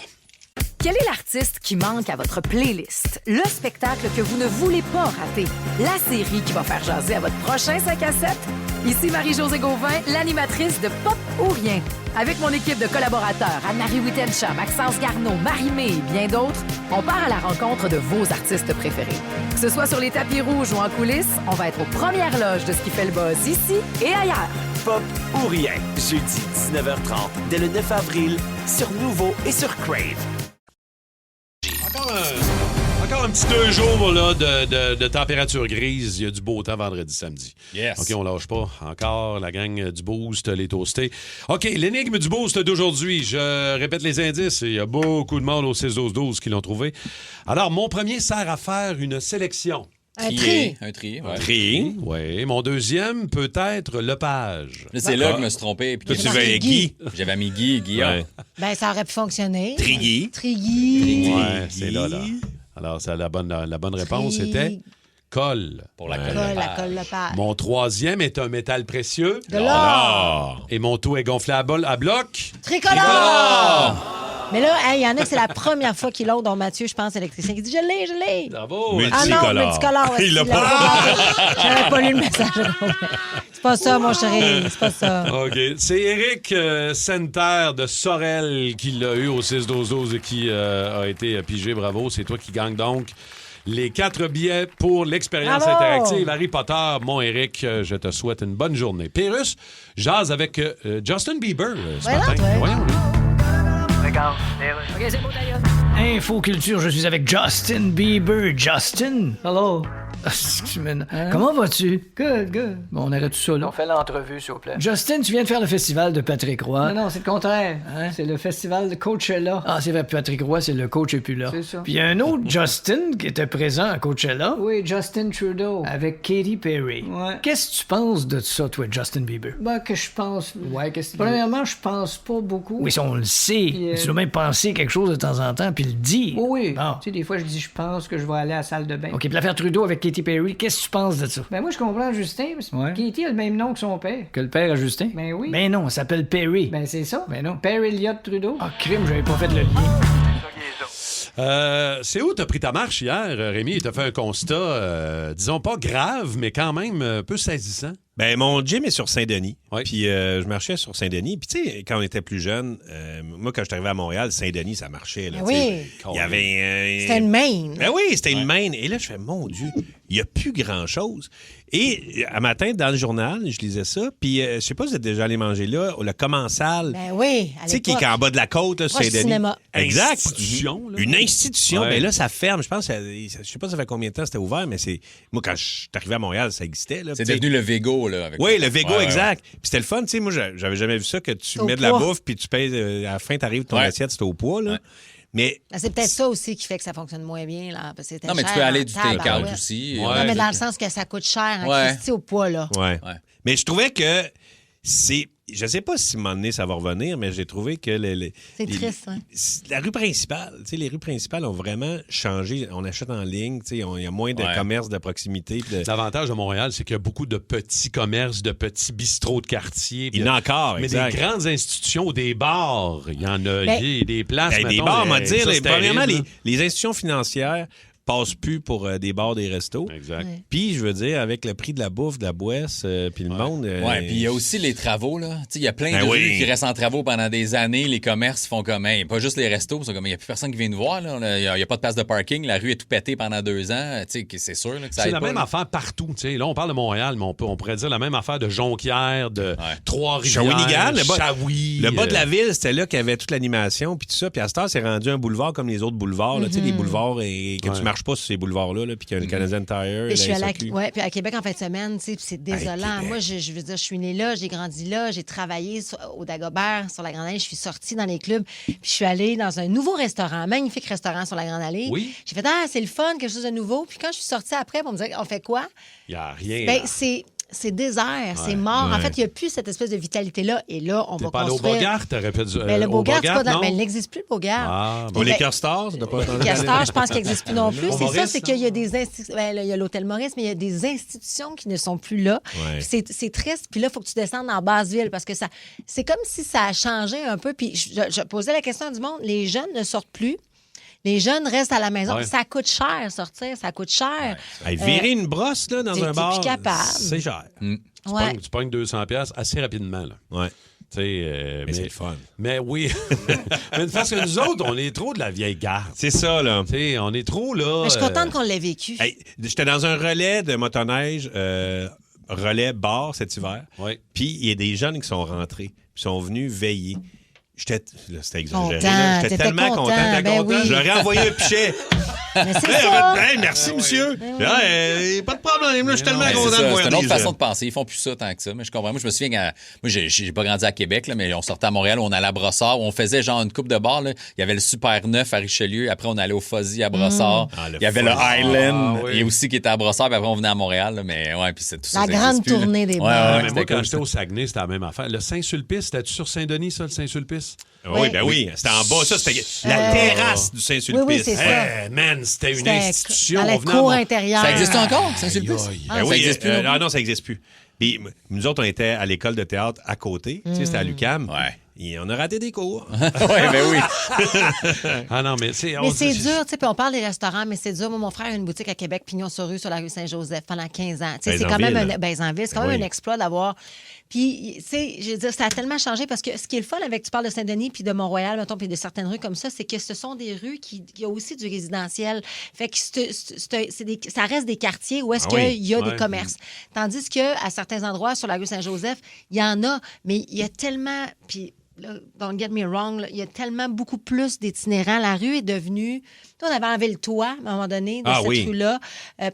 Quel est l'artiste qui manque à votre playlist? Le spectacle que vous ne voulez pas rater? La série qui va faire jaser à votre prochain 5 à 7? Ici Marie-Josée Gauvin, l'animatrice de Pop ou Rien. Avec mon équipe de collaborateurs, Anne-Marie Wittencha, Maxence Garneau, Marie-Mé et bien d'autres, on part à la rencontre de vos artistes préférés. Que ce soit sur les tapis rouges ou en coulisses, on va être aux premières loges de ce qui fait le buzz ici et ailleurs. Pop ou rien, jeudi 19h30, dès le 9 avril, sur Nouveau et sur Crave. Encore un petit 2 jours là, de température grise. Il y a du beau temps vendredi, samedi. Yes. OK, on lâche pas. Encore la gang du Boost, les toastés. OK, l'énigme du Boost d'aujourd'hui. Je répète les indices. Il y a beaucoup de monde au 6-12-12 qui l'ont trouvé. Alors, mon premier sert à faire une sélection. Un tri. Un tri, ouais. Tri. Oui. Mon deuxième peut être le page. Là, c'est là que je me suis trompé. Puis Toi, que tu marqué veux Guy. Guy. j'avais mis Guillaume. Ouais. Ben, ça aurait pu fonctionner. Trigui. Trigui. Ouais, c'est là. Alors, ça, la bonne réponse Tri- était colle. Pour la Colle, colle. la colle, le page. Mon troisième est un métal précieux. De l'or. Et mon tout est gonflé à bloc. Tricolore! Mais là, il y en a que c'est la première fois qu'ils l'ont, dont Mathieu, je pense, électricien, qui dit « Je l'ai! » Bravo. Ah non, multicolore. Il l'a aussi, pas. là. J'avais pas lu le message. C'est pas ça, mon chéri. C'est pas ça. OK. C'est Éric Senter de Sorel qui l'a eu au 6-12-12 et qui a été pigé. Bravo. C'est toi qui gagne donc les 4 billets pour l'expérience Bravo! interactive Harry Potter. Mon Éric, je te souhaite une bonne journée. Pérus jase avec Justin Bieber ce Voyons, matin. toi. Voyons, lui. Infoculture, je suis avec Justin Bieber. Justin? Hello. Excuse-moi. Comment vas-tu? Good, good. Bon, on arrête tout ça, là. On fait l'entrevue, s'il vous plaît. Justin, tu viens de faire le festival de Patrick Roy. Non, c'est le contraire. Hein? C'est le festival de Coachella. Ah, c'est vrai, Patrick Roy, c'est le coach et puis là. C'est ça. Puis il y a un autre Justin qui était présent à Coachella. Oui, Justin Trudeau. Avec Katy Perry. Ouais. Qu'est-ce que tu penses de ça, toi, Justin Bieber? Ben, que je pense... Ouais, qu'est-ce que premièrement, je pense pas beaucoup. Oui, ça, on le sait. Mais tu dois même penser quelque chose de temps en temps puis le dire. Oui, bon. Tu sais, des fois, je dis, je pense que je vais aller à la salle de bain. OK, puis l'affaire Trudeau avec Katy Perry, qu'est-ce que tu penses de ça? Ben, moi, je comprends Justin. Parce que Katy a le même nom que son père. Que le père a Justin? Ben oui. Ben non, elle s'appelle Perry. Ben c'est ça. Ben non. Père Elliott Trudeau. Ah, crime, j'avais pas fait le lien. C'est où t'as pris ta marche hier, Rémi? T'as fait un constat, disons pas grave, mais quand même un peu saisissant. Ben, mon gym est sur Saint-Denis. Oui. Puis je marchais sur Saint-Denis. Puis tu sais, quand on était plus jeune, moi, quand je suis arrivé à Montréal, Saint-Denis, ça marchait. Là, Ben tu sais. oui. Il y avait... C'était une main. Ben oui, c'était une main. Et là, je fais, mon Dieu, il n'y a plus grand-chose. Et un matin, dans le journal, je lisais ça. Puis je sais pas si vous êtes déjà allé manger là, le Commensal. Ben oui, à Tu sais, qui est l'époque. en bas de la côte, là, Proche du Saint-Denis. cinéma. Exact. Institution, là. Une institution. Ouais. Mais là, ça ferme. Je pense, je sais pas ça fait combien de temps c'était ouvert, mais c'est... Moi, quand je suis arrivé à Montréal, ça existait. Là, C'est tu sais. devenu le Vego, là. Avec Oui, le Vego, Ouais, exact. Puis c'était le fun, tu sais, moi, j'avais jamais vu ça, que tu Au mets de la poids. bouffe, puis tu payes, à la fin, t'arrives ton Ouais. assiette, c'est au poids, là. Ouais. Mais... Ben, c'est peut-être ça aussi qui fait que ça fonctionne moins bien, là. Parce que c'était Non, mais tu cher peux aller en du tabarouette. take-out aussi. Ouais. Non, mais dans le sens que ça coûte cher en Ouais. Christie au poids, là. Ouais. Ouais. Mais je trouvais que c'est... je sais pas si à un moment donné, ça va revenir, mais j'ai trouvé que c'est triste, hein? La rue principale, les rues principales ont vraiment changé. On achète en ligne, il y a moins de commerces de proximité. L'avantage de Montréal, c'est qu'il y a beaucoup de petits commerces, de petits bistrots de quartier. Il y en a encore, mais exact. des grandes institutions, des bars, il y en a des places. Des bars, on va dire. Premièrement, les institutions financières passe plus pour des bars, des restos. Exact. Ouais. Puis, je veux dire, avec le prix de la bouffe, de la boisse, puis le monde... Oui, puis il y a aussi les travaux, là. Il y a plein de rues qui restent en travaux pendant des années. Les commerces font comme... pas juste les restos, c'est comme il n'y a plus personne qui vient nous voir, là. Il n'y a pas de place de parking. La rue est tout pétée pendant 2 ans. C'est sûr là, que ça c'est aide la pas, même là. affaire partout. Là, on parle de Montréal, mais on pourrait dire la même affaire de Jonquière, de Trois-Rivières, Shawinigan, Shawi. Le bas de la ville, c'était là qu'il y avait toute l'animation, puis tout ça. Puis à cette heure, c'est rendu un boulevard comme les autres boulevards. Là, les boulevards, et que tu marches pas sur ces boulevards-là, puis qu'il y a le Canadian Tire, je suis allée puis à Québec en fin de semaine, c'est désolant. Moi, je veux dire, je suis née là, j'ai grandi là, j'ai travaillé au Dagobert, sur la Grande Allée, je suis sortie dans les clubs, puis je suis allée dans un nouveau restaurant, un magnifique restaurant sur la Grande Allée. Oui. J'ai fait, c'est le fun, quelque chose de nouveau. Puis quand je suis sortie après, on me disait, on fait quoi? Il n'y a rien. Ben, c'est désert, c'est mort. En fait, il n'y a plus cette espèce de vitalité-là. Et là, on va construire... T'es pas allé au Bogart, t'aurais pu dire... Mais le Bogart, c'est pas dans... non? Mais il n'existe plus, le Bogart. Ah, Bon, les Castors, ça doit pas Les Castors, je pense qu'il n'existe plus non plus. C'est Maurice, ça, c'est qu'il y a des institutions... il y a l'Hôtel Maurice, mais il y a des institutions qui ne sont plus là. Ouais. C'est triste. Puis là, il faut que tu descendes en basse-ville parce que c'est comme si ça a changé un peu. Puis je posais la question du monde. Les jeunes ne sortent plus. Les jeunes restent à la maison. Ouais. Ça coûte cher sortir, ça coûte cher. Virer une brosse là, dans un bar, t'es plus capable. c'est cher. Tu pognes 200$ assez rapidement. Là. Ouais. Mais c'est le fun. Mais oui. Mais parce que nous autres, on est trop de la vieille garde. C'est ça, là. On est trop là. Mais je suis contente qu'on l'ait vécu. Hey, j'étais dans un relais de motoneige, relais bar cet hiver. Oui. Puis il y a des jeunes qui sont rentrés, puis sont venus veiller. C'était exagéré. Content, là. J'étais tellement content. ben oui. Je leur ai envoyé un pichet. Mais c'est ça. Merci, monsieur. Pas de problème. Là, je suis tellement Ben, content c'est de voir une autre des façon gens. de penser. Ils font plus ça tant que ça. Mais je comprends. Moi, je me souviens quand. Moi, j'ai pas grandi à Québec, là, mais on sortait à Montréal, on allait à Brossard, où on faisait genre une coupe de bar. Là. Il y avait le Super 9 à Richelieu. Après, on allait au Fuzzy à Brossard. Il y avait le Highland et aussi qui était à Brossard. Puis après, on venait à Montréal. Là, mais ouais, puis c'est tout ça. La grande tournée des bars. Mais moi, quand j'étais au Saguenay, c'était la même affaire. Le Saint-Sulpice, c'était-tu sur Saint-Denis, ça, le Saint-Sulpice? Oui, ben oui. C'était en bas. Ça, c'était la terrasse du Saint-Sulpice. Oui, c'est ça. Man, c'était une institution. Dans la cour intérieure. Ça existe encore, Saint-Sulpice? Ben Ça oui, existe plus. non, ça n'existe plus. Puis nous autres, on était à l'école de théâtre à côté. Tu sais, c'était à l'UQAM. Ouais. Et on a raté des cours. Oui, ben oui. Ah non, mais c'est... Mais c'est dur, tu sais, puis on parle des restaurants, mais c'est dur. Moi, mon frère a une boutique à Québec, Pignon-sur-Rue, sur la rue Saint-Joseph, pendant 15 ans. Tu sais, c'est quand même c'est quand même un exploit d'avoir... Puis, tu sais, je veux dire, ça a tellement changé parce que ce qui est le fun avec, tu parles de Saint-Denis puis de Mont-Royal, mettons, puis de certaines rues comme ça, c'est que ce sont des rues qui ont aussi du résidentiel. Fait que ça reste des quartiers où est-ce qu'il y a des commerces. Tandis qu'à certains endroits, sur la rue Saint-Joseph, il y en a, mais il y a tellement... Puis, là, don't get me wrong, là, il y a tellement beaucoup plus d'itinérants. La rue est devenue... On avait enlevé le toit, à un moment donné, de cette rue-là,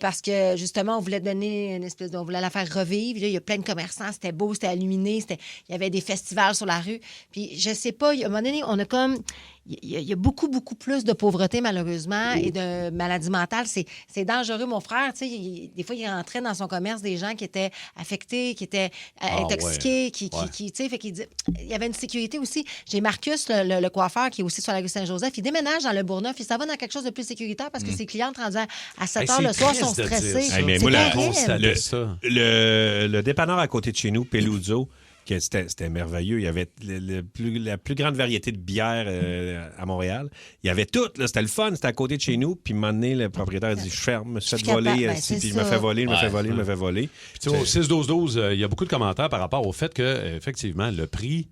parce que, justement, on voulait donner une espèce... On voulait la faire revivre. Là, il y a plein de commerçants. C'était beau, c'était illuminé. Il y avait des festivals sur la rue. Puis, je sais pas, à un moment donné, on a comme... Il y a beaucoup, beaucoup plus de pauvreté, malheureusement, et de maladies mentales. C'est dangereux. Mon frère, tu sais, des fois, il rentrait dans son commerce des gens qui étaient affectés, qui étaient intoxiqués, tu sais, fait qu'il dit... Il y avait une sécurité aussi. J'ai Marcus, le coiffeur, qui est aussi sur la rue Saint-Joseph. Il déménage dans le Bourgneuf. Il s'en va dans quelque chose de plus sécuritaire parce que ses clientes rendues à 7 heures le soir sont stressées. Mais moi, le dépanneur à côté de chez nous, Peluso, c'était merveilleux. Il y avait la plus grande variété de bières à Montréal. Il y avait tout. Là, c'était le fun. C'était à côté de chez nous. Puis, un moment donné, le propriétaire a dit « Je ferme, je me suis fait voler. » Puis, il me fait voler, il me fait voler, il me fait voler. Puis, au 6-12-12, il y a beaucoup de commentaires par rapport au fait que, effectivement, le prix...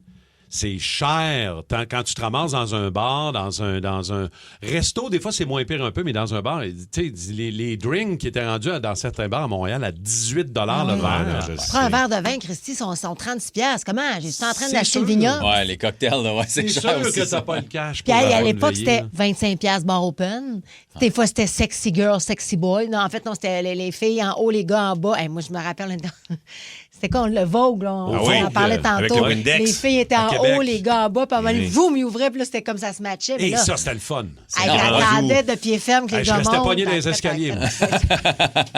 C'est cher. Quand tu te ramasses dans un bar, dans un resto, des fois, c'est moins pire un peu, mais dans un bar, tu sais, les drinks qui étaient rendus dans certains bars à Montréal à 18 $ le verre. Prends un verre de vin, Christy, sont 36$. Comment? J'étais en train d'acheter le vignoble. Ouais, les cocktails, là, c'est cher sûr aussi, que ça. t'as pas le cash. Puis à l'époque, c'était 25$ bar open. Des fois, c'était sexy girl, sexy boy. Non, en fait, non, c'était les filles en haut, les gars en bas. Moi, je me rappelle... C'était comme le Vogue, là, on oui, en parlait avec tantôt. le Windex, Les filles étaient en Québec. haut, les gars en bas, puis à un moment donné, vous m'y ouvrez, puis là, c'était comme ça se matchait. Mais Et là, ça, c'était le fun. elle attendait de pied ferme que les Je gars restais montent. pogné dans les escaliers. moi.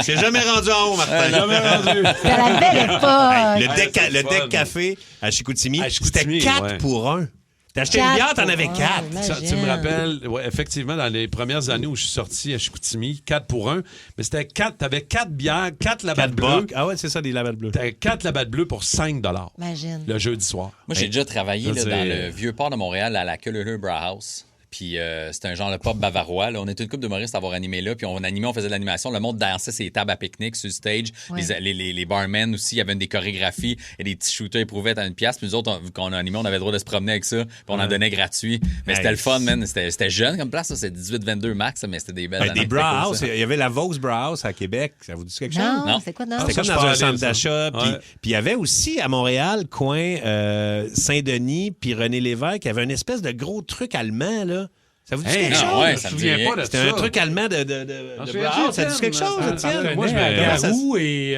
C'est jamais rendu en haut, Martin. Jamais rendu. C'était la belle époque. Le deck café à Chicoutimi, À Chicoutimi, c'était 4 ouais. pour 1. T'achetais une 4 bière, t'en avais pour 4. un, Ça, tu me rappelles, ouais, effectivement, dans les premières années où je suis sorti à Chicoutimi, 4 pour 1, mais c'était 4, t'avais 4 bières, 4 labattes bleues. Ah ouais, c'est ça, des labattes bleues. T'avais 4 labattes bleues pour 5 Imagine. le jeudi soir. Moi, j'ai déjà travaillé là, c'est- dans le vieux port de Montréal à la Cullerleu Brauhaus. Puis c'était un genre de pop bavarois. Là. On était une couple d'humoristes à avoir animé là. Puis on animait, on faisait de l'animation. Le monde dansait ses tables à pique-nique sur le stage. Ouais. Les barmen aussi, il y avait des chorégraphies et des petits shooters éprouvettes à 1$. Puis nous autres, vu qu'on a animé, on avait le droit de se promener avec ça. Puis on en donnait gratuit. Mais c'était le fun, man. C'était jeune comme place. Ça. C'était 18-22 max, mais c'était des belles années. Des Brauhaus, il y avait la Vose Brauhaus à Québec. Ça vous dit quelque chose? Non, c'est quoi, non? C'était ça, comme je dans peux un aller, centre ça. d'achat. Puis Ouais. il y avait aussi à Montréal, coin Saint-Denis, puis René Lévesque, il y avait une espèce de gros truc allemand, là. Ça vous dit quelque non, chose? ouais, Je me ça me souviens dit pas rien. de C'était ça. un truc allemand de Brauhaus. Ça dit quelque chose, Étienne? Moi, je Comment ça- Garou et...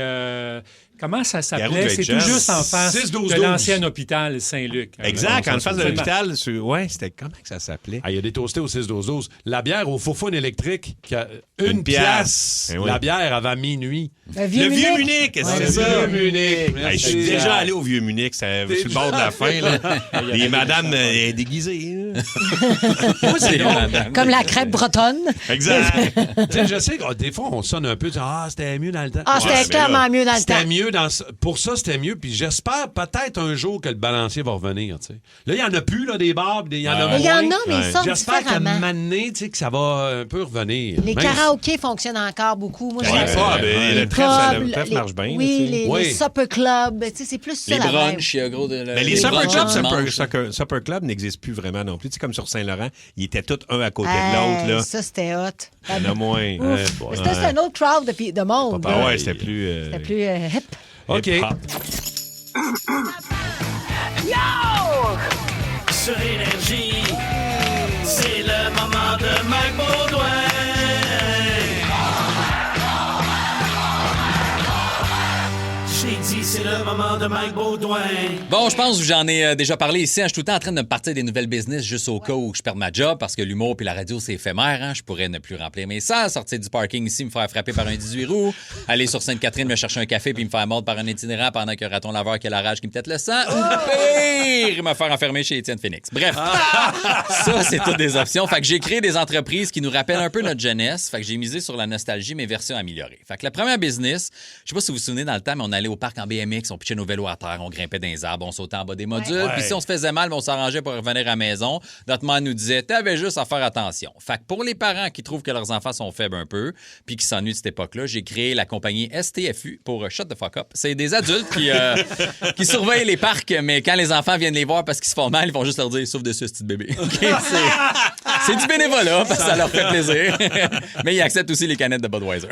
comment ça Garou s'appelait? de C'est tout Great juste en face 6-12-12. de l'ancien hôpital Saint-Luc. Exact, en face de Absolument. l'hôpital. Ouais, c'était comment que ça s'appelait? Ah, il y a des toastés au 6-12-12. La bière au faux électrique, qui a Une une pièce. pièce. Eh oui. La bière avant minuit. Le Vieux Munich. Munich, Ouais, c'est ça. Munich. Hey, je suis déjà allé au Vieux Munich, c'est sur le bord de la fin. Là. Les madames déguisées. là. Moi, c'est drôle. Comme la crêpe bretonne. Exact. Tu sais, je sais que des fois, on sonne un peu. C'était mieux dans le temps. Ah, Ouais, c'était mais clairement là, mieux dans le temps. C'était mieux pour ça, c'était mieux. Puis j'espère peut-être un jour que le balancier va revenir. Tu sais. Là, il n'y en a plus, là, des bars. Il y en a moins. Il y en a, mais ils sortent J'espère qu'à un différemment. moment donné, tu sais, que ça va un peu revenir. Les Même karaokés fonctionnent encore beaucoup. Moi, Ouais, j'aime ah, ben, le trèfle marche bien. Oui, tu sais. Oui. les supper clubs. Tu sais, c'est plus ça Les la vibe. brunchs, il y a gros de. Mais les Supper brunchs Club, dimanche. Supper Club n'existent plus vraiment non plus. Tu sais, comme sur Saint-Laurent, ils étaient tous un à côté Hey, de l'autre. Là. ça, c'était hot. Il y en a moins. Ouf. C'était un autre crowd de monde. Ah là. ouais, c'était plus... C'était plus hip. OK. hip-hop. Sur Énergie, c'est le moment de Mike Baudouin. J'ai dit, c'est le moment de Mike Baudouin. Bon, je pense que j'en ai déjà parlé ici. Je suis tout le temps en train de me partir des nouvelles business juste au cas où je perde ma job parce que l'humour puis la radio, c'est éphémère. Hein? Je pourrais ne plus remplir mes salles, sortir du parking ici, me faire frapper par un 18 roues, aller sur Sainte-Catherine, me chercher un café puis me faire mordre par un itinérant pendant qu'il y a un raton laveur qui a la rage qui me tête le sang. Ou pire, me faire enfermer chez Étienne Phoenix. Bref, ça, c'est toutes des options. Fait que j'ai créé des entreprises qui nous rappellent un peu notre jeunesse. Fait que j'ai misé sur la nostalgie, mais version améliorée. Fait que la première business, je sais pas si vous vous souvenez dans le temps, mais on allait au parc en BMX, on pitchait nos vélos à terre, on grimpait dans les arbres, on sautait en bas des modules. Ouais. Puis si on se faisait mal, on s'arrangeait pour revenir à la maison. Notre mère nous disait, t'avais juste à faire attention. Fait que pour les parents qui trouvent que leurs enfants sont faibles un peu, puis qui s'ennuient de cette époque-là, j'ai créé la compagnie STFU pour Shut the Fuck Up. C'est des adultes qui surveillent les parcs, mais quand les enfants viennent les voir parce qu'ils se font mal, ils vont juste leur dire, souffle dessus, ce petit bébé. Okay? C'est du bénévolat parce que ça leur fait plaisir. Mais ils acceptent aussi les canettes de Budweiser.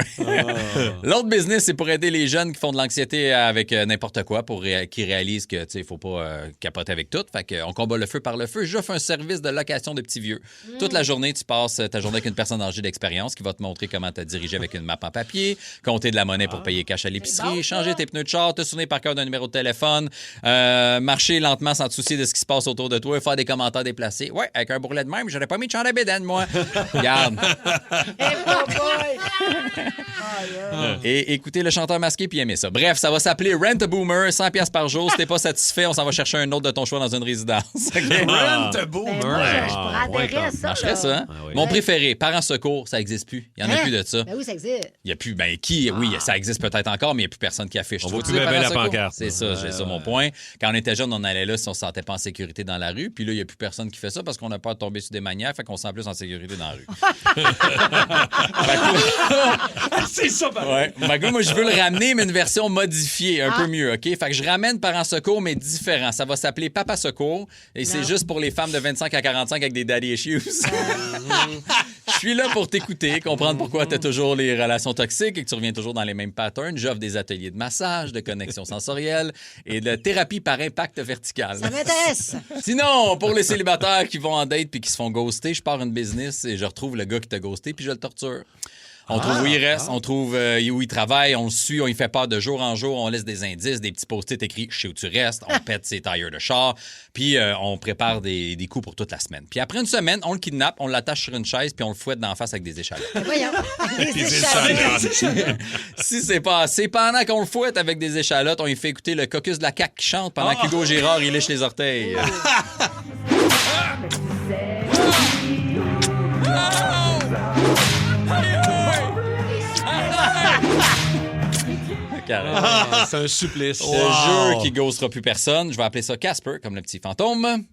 L'autre business, c'est pour aider les jeunes qui font de l'anxiété avec n'importe quoi, qui réalisent que, tu sais, il faut pas capoter avec tout. Fait qu'on combat le feu par le feu. J'offre un service de location de petits vieux. Toute la journée, tu passes ta journée avec une personne âgée d'expérience qui va te montrer comment te diriger avec une map en papier, compter de la monnaie pour payer cash à l'épicerie, changer tes pneus de char, te souvenir par cœur d'un numéro de téléphone, marcher lentement sans te soucier de ce qui se passe autour de toi, faire des commentaires déplacés. Ouais, avec un bourrelet de même, j'aurais pas mis de chandail bédaine, moi. Regarde. Et écoutez le chanteur masqué puis aimez ça. Bref, ça va s'appeler Rent a Boomer, 100$ par jour. Si t'es pas satisfait, on s'en va chercher un autre de ton choix dans une résidence. Okay? Rent a Boomer. Ben, moi, je pourrais adhérer à ça. Marcherait là. ça, hein? Mon préféré, Parents Secours, ça existe plus. Il y en a Hein? plus de ça. Ben oui, ça existe. Il y a plus, ben qui? Oui, ça existe peut-être encore, mais il n'y a plus personne qui affiche. On Tu voit vois-tu plus les bien Parents la Secours? pancarte. C'est ça, c'est ça mon point. Quand on était jeune, on allait là si on se sentait pas en sécurité dans la rue. Puis là, il n'y a plus personne qui fait ça parce qu'on a peur de tomber sur des manières, fait qu'on se sent plus en sécurité dans la rue. C'est ça, Ouais. Fait que là, moi, je veux le ramener, mais une version modifiée, un peu mieux, OK? Fait que je ramène Parents Secours, mais différent. Ça va s'appeler Papa Secours. Et c'est juste pour les femmes de 25 à 45 avec des daddy issues. Je suis là pour t'écouter, comprendre pourquoi tu as toujours les relations toxiques et que tu reviens toujours dans les mêmes patterns. J'offre des ateliers de massage, de connexion sensorielle et de thérapie par impact vertical. Ça m'intéresse. Sinon, pour les célibataires qui vont en date puis qui se font ghoster, je pars une business et je retrouve le gars qui t'a ghosté puis je le torture. On trouve où il reste, on trouve où il travaille, on le suit, on y fait part de jour en jour, on laisse des indices, des petits post-it écrits « Je sais où tu restes », on pète ses tailleurs de char, puis on prépare des coups pour toute la semaine. Puis après une semaine, on le kidnappe, on l'attache sur une chaise, puis on le fouette d'en face avec des échalotes. Voyons, des échalotes. Si c'est pas assez, pendant qu'on le fouette avec des échalotes, on lui fait écouter le caucus de la CAQ qui chante pendant qu'Hugo Girard, il lèche les orteils. C'est un supplice. Le jeu qui ghostera plus personne, je vais appeler ça Casper, comme le petit fantôme.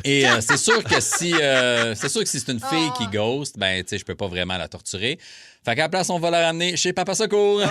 Et c'est sûr que si c'est une fille qui ghost, ben tu sais, je peux pas vraiment la torturer. Fait qu'à la place, on va la ramener chez Papa Secours.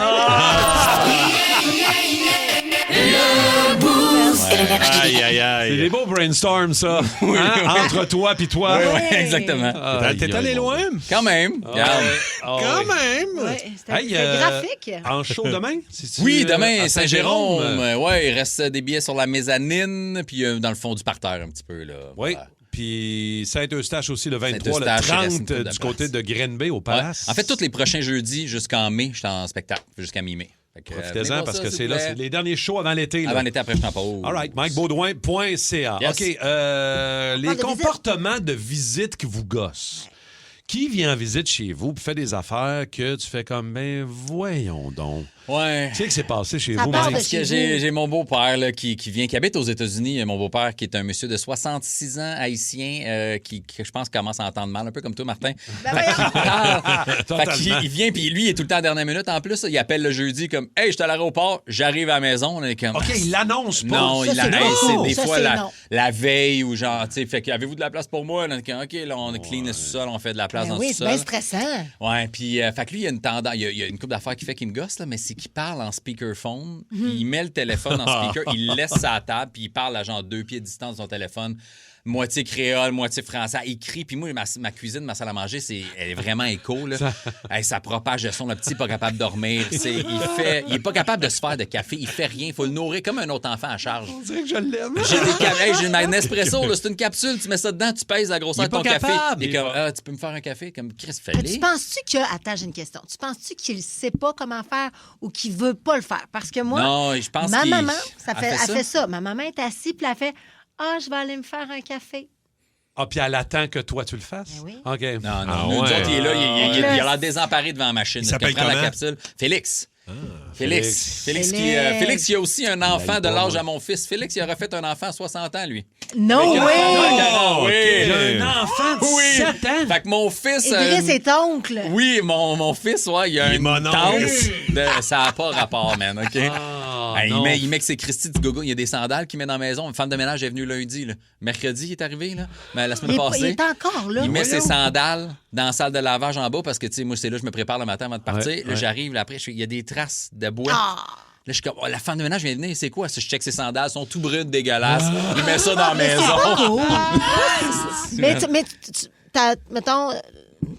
C'est des beaux brainstorms, ça. Oui, hein? oui. Entre toi puis toi. Oui, exactement. T'es allé loin? Quand même. Quand même. Ouais, c'était graphique. En show demain? Oui, demain, à Saint-Jérôme. Ouais, il reste des billets sur la mezzanine, puis dans le fond du parterre un petit peu. Là. Oui. Voilà. Puis Saint-Eustache aussi, le 23, le Saint-Eustache, il reste une 30 couple de du côté de Grenby au Palace. Ouais. En fait, tous les prochains jeudis jusqu'en mai, je suis en spectacle, jusqu'à mi-mai. Profitez-en parce que c'est là, c'est les derniers shows avant l'été. Avant l'été, après je t'en pose. All right, MikeBaudouin.ca. Yes. OK, les comportements de visite qui vous gossent. Qui vient en visite chez vous et fait des affaires que tu fais comme, ben voyons donc. Ouais. Tu sais que c'est passé chez Ça vous, part Mike? de chez J'ai mon beau-père là, qui habite aux États-Unis. Mon beau-père qui est un monsieur de 66 ans, haïtien, qui je pense commence à entendre mal, un peu comme toi, Martin. Il vient, puis lui, il est tout le temps à la dernière minute. En plus, il appelle le jeudi comme « Hey, je suis à l'aéroport, j'arrive à la maison. » On est comme, OK, il l'annonce pas. Non, Ça, c'est des Ça, fois c'est non. la veille ou genre, tu sais, fait que avez-vous de la place pour moi? On est comme, OK, là, on clean le sous-sol, on fait de la place Ben dans oui, le c'est sous-sol. bien stressant. Ouais, puis fait que lui, il y a une tendance, il y a une couple d'affaires qui fait qu'il me gosse, là, mais c'est qu'il parle en speakerphone, puis il met le téléphone en speaker, il le laisse à la table, puis il parle à genre 2 pieds de distance de son téléphone, moitié créole, moitié français, il crie, puis moi, ma cuisine, ma salle à manger, elle est vraiment écho, là. Ça propage le son, le petit n'est pas capable de dormir, il est pas capable de se faire de café, il fait rien, il faut le nourrir comme un autre enfant à charge. On dirait que je l'aime. J'ai ma Nespresso, là, c'est une capsule, tu mets ça dedans, tu pèses la grosseur de ton café. Il est comme, tu peux me faire un café? Comme Chris, fais-le. Tu penses-tu que... Attends, j'ai une question. Tu penses-tu qu'il sait pas comment faire ou qu'il veut pas le faire? Parce que moi, non, je pense ma qu'il maman, elle fait ça. Ma maman est assise, puis elle fait « Ah, je vais aller me faire un café. » Ah, puis elle attend que toi, tu le fasses? Ben oui. OK. Non, Ah nous ouais. autres, il est là, il a l'air désemparé devant la machine. Il s'appelle prend la comment? capsule. Félix. Félix, Félix. il a aussi un enfant de l'âge à mon fils. Félix, il aurait fait un enfant à 60 ans, lui. Non, oui! Oui! Il a un enfant de 7 ans. Fait que mon fils... Idriss est oncle. Oui, mon fils, ouais, il a une tante. Ça n'a pas rapport, man, OK? Il met que c'est Christy du gogo. Il y a des sandales qu'il met dans la maison. Une femme de ménage est venue lundi. Là. Mercredi, il est arrivé, là. Mais la semaine passée. Il est encore là. Il met ses sandales dans la salle de lavage en bas parce que, tu sais, moi, c'est là je me prépare le matin avant de partir. Ouais, là, j'arrive, là, après, il y a des traces de bois. Là, je suis comme, la femme de ménage vient de venir, c'est quoi? Je check ses sandales, elles sont tout brunes, dégueulasses. Il met ça dans la maison. Mais mettons,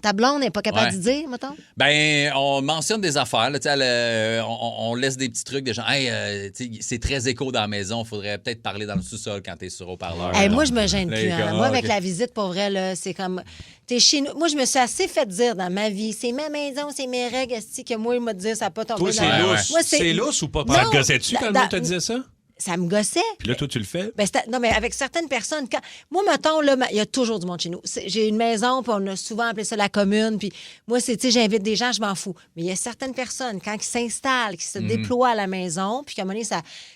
ta blonde n'est pas capable de dire, mettons? Ben, on mentionne des affaires. Là, on laisse des petits trucs, des gens. Hey, c'est très écho dans la maison. Il faudrait peut-être parler dans le sous-sol quand tu es sur haut-parleur. Hey, moi, je me gêne Là, plus. Hein. comme, Moi, avec la visite, pour vrai, là, c'est comme... T'es chez nous. Moi, je me suis assez fait dire dans ma vie, c'est ma maison, c'est mes règles, que moi, il m'a dit ça n'a pas tombé. Toi, c'est lousse. Moi, c'est lousse ou pas? Ça te gossait-tu quand le monde te disait ça? Ça me gossait. Puis là, toi, tu le fais? Ben, non, mais avec certaines personnes, moi, mettons, là, il y a toujours du monde chez nous. J'ai une maison, puis on a souvent appelé ça la commune, puis moi, j'invite des gens, je m'en fous. Mais il y a certaines personnes, quand ils s'installent, qui se déploient à la maison, puis qu'à un moment donné,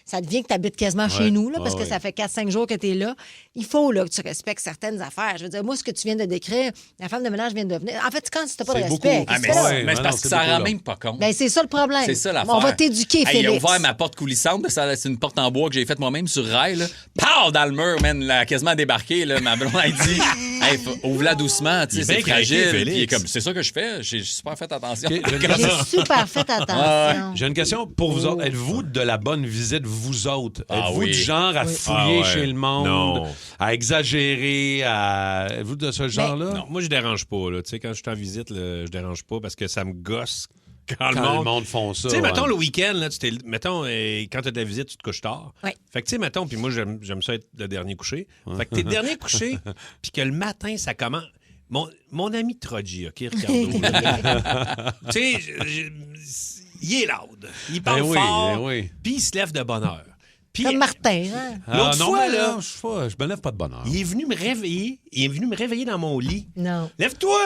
ça devient que tu habites quasiment chez nous, là, parce que ça fait 4-5 jours que tu es là, il faut là, que tu respectes certaines affaires. Je veux dire, moi, ce que tu viens de décrire, la femme de ménage vient de venir. En fait, quand tu n'as pas de respect, mais c'est parce que ça rend même pas compte. Ben, c'est ça le problème. C'est ça l'affaire. On va t'éduquer, Félix. Il a ouvert ma porte coulissante. C'est une porte en bois que j'ai faite moi-même sur rail. Là. Pow! Dans le mur, man. Là, quasiment débarqué. Là. Ma blonde a dit hey, ouvre-la doucement. C'est fragile. Puis, comme, c'est ça que je fais. J'ai super fait attention. J'ai super fait attention. J'ai une question pour vous autres. Êtes-vous de la bonne visite, vous autres? Êtes-vous du genre à fouiller chez le monde, à exagérer? Êtes-vous de ce genre-là? Non, moi, je dérange pas. Là. Tu sais, quand je suis en visite, là, je dérange pas parce que ça me gosse. Quand le monde font ça. Tu sais, mettons, le week-end, là, mettons, quand tu as de la visite, tu te couches tard. Oui. Fait que, tu sais, mettons, puis moi, j'aime ça être le dernier couché. Fait que t'es le dernier couché, puis que le matin, ça commence. Mon ami Troji, OK, Ricardo. là, tu sais, il est loud. Il parle fort. Puis il se lève de bonne heure. Puis, Comme Martin, hein? L'autre fois, là, je me lève pas de bonne heure. il est venu me réveiller. Il est venu me réveiller dans mon lit. Non. Lève-toi!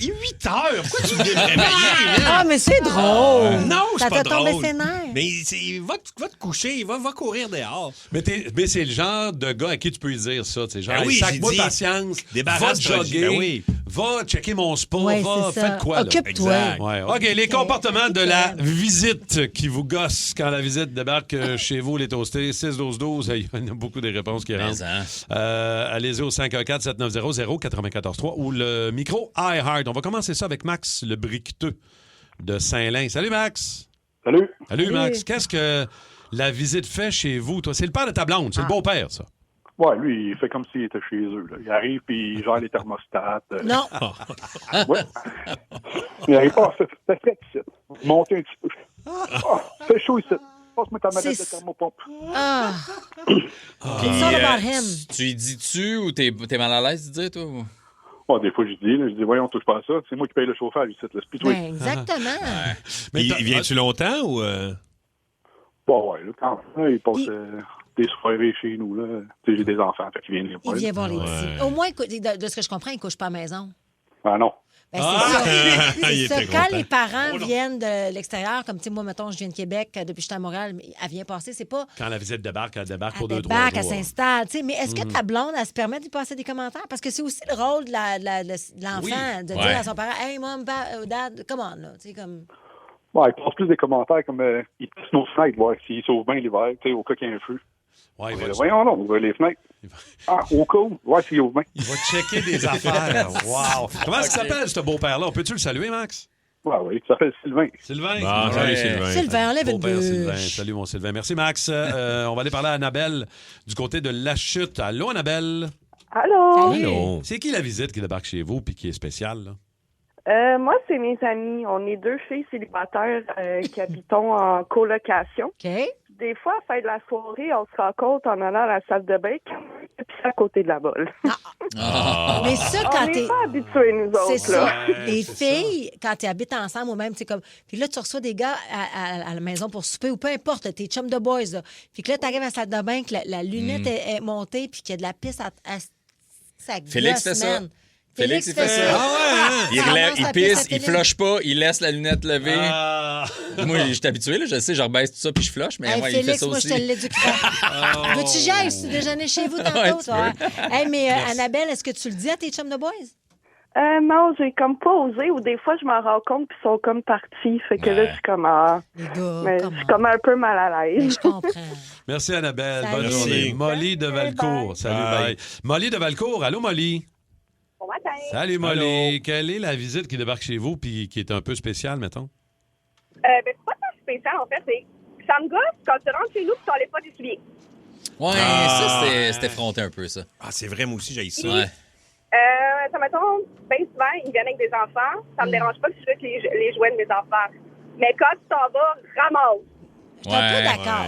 Il est 8 heures. Pourquoi tu viens me réveiller? Ah, mais c'est drôle! Non, c'est pas Ça t'a tombé drôle. ses nerfs. Mais va te coucher, va courir dehors. Mais c'est le genre de gars à qui tu peux lui dire ça. Genre, Ben oui, sac-moi j'ai dit, patience, va débarrasse jogger, ben oui. va checker mon spa, Ouais, va c'est ça. faites quoi, là? Occupe-toi. Exact. Ouais. OK, les comportements de la visite qui vous gossent quand la visite débarque chez vous, les toastés. 6-12-12, il y en a beaucoup de réponses qui rentrent. Allez-y au 514-7900-943 ou le micro iHeart. On va commencer ça avec Max, le briqueteux de Saint-Lin. Salut, Max. Salut. Salut, Max. Qu'est-ce que la visite fait chez vous? Toi, c'est le père de ta blonde, c'est le beau-père, ça. Ouais, lui, il fait comme s'il était chez eux. Là. Il arrive puis il gère les thermostats. Non. Ouais. Il arrive pas, c'est fait ici. Monter un petit peu. Fait chaud ici. Passe-moi ta manette de thermopompe. Ah. It's all about him. Tu y dis-tu ou t'es mal à l'aise de dire, toi? Ou... Bon, des fois, je dis, voyons, touche pas à ça. C'est moi qui paye le chauffage ici. Ben, exactement. Mais il vient-tu longtemps ou... Bon, ouais, là, quand il passe des soirées chez nous, là. Tu sais, j'ai des enfants, fait qu'il vient les voir. Il vient voir les petits. Au moins, de ce que je comprends, il ne couche pas à la maison. Ah non. Ben, c'est ça. Quand les parents viennent de l'extérieur, comme tu sais, moi, mettons, je viens de Québec, depuis que j'étais à Montréal, elle vient passer, c'est pas... Quand la visite débarque, elle débarque pour Elle 2-3 jours. débarque, elle s'installe, tu sais. Mais est-ce que ta blonde, elle se permet de lui passer des commentaires? Parce que c'est aussi le rôle de l'enfant, de dire à son parent, « Hey, mom, dad, come on, là. » Tu sais, comme... Ouais, il passe plus des commentaires comme il teste nos fenêtres, voir s'il sauve bien l'hiver, tu sais, au cas qu'il y a un feu. Ouais, voyons, non, on ouvre les fenêtres. Au cas où, voir s'il ouvre bien. Il va checker des affaires. Wow. Comment ça s'appelle, ce beau-père-là? Peux-tu le saluer, Max? Ouais, oui, ça s'appelle Sylvain. Sylvain? Ah, salut, Sylvain. Sylvain, enlève une Beau-père Sylvain. bûche. Salut, mon Sylvain. Merci, Max. On va aller parler à Annabelle du côté de La Chute. Allô, Annabelle? Allô? C'est qui la visite qui débarque chez vous puis qui est spéciale, là? Moi, c'est mes amis. On est 2 filles célibataires qui habitons en colocation. OK. Des fois, à la fin de la soirée, on se rencontre en allant à la salle de bain puis à côté de la bolle. Mais ça, quand on t'es... n'est pas habitués, nous autres. C'est là. ça. Les filles, quand tu habites ensemble ou même, tu sais, comme. Puis là, tu reçois des gars à la maison pour souper ou peu importe, tes chums de boys, là. Puis que là, tu arrives à la salle de bain, que la lunette est montée, puis qu'il y a de la pisse à ça Félix gosse, fait ça. man. Félix, il fait ça. Ah ouais, hein? Il relève, il pisse, il flush pas, il laisse la lunette levée. Moi, je suis habitué, là, je sais, je rebaisse tout ça puis je flush, mais Hey, moi, Félix, il fait ça moi, aussi. je te l'éduquerai. Veux-tu j'aille si tu déjeuner chez vous tantôt, Ouais, tu toi? peux. Hey, mais Annabelle, est-ce que tu le dis à tes chums de boys? Non, j'ai comme pas osé, ou des fois, je m'en rends compte puis ils sont comme partis. Fait que là, je suis comme, Les gars, mais je suis comme un peu mal à l'aise. Je comprends. Merci, Annabelle. Salut. Bonne journée. Merci. Molly de Valcourt. Salut, bye. Molly de Valcourt. Allô, Molly? Bon matin. Salut, Molly. Quelle est la visite qui débarque chez vous puis qui est un peu spéciale, mettons? Ben, c'est pas tant spécial, en fait. Ça me gosse quand tu rentres chez nous et tu n'enlèves pas des souliers. Ouais, ça, c'était effronté un peu, ça. Ah, c'est vrai, moi aussi, j'ai ça. Ouais. Ça me tombe bien souvent, ils viennent avec des enfants. Ça me dérange pas que je fais les jouets de mes enfants. Mais quand tu t'en vas, ramasse. Je suis un peu d'accord.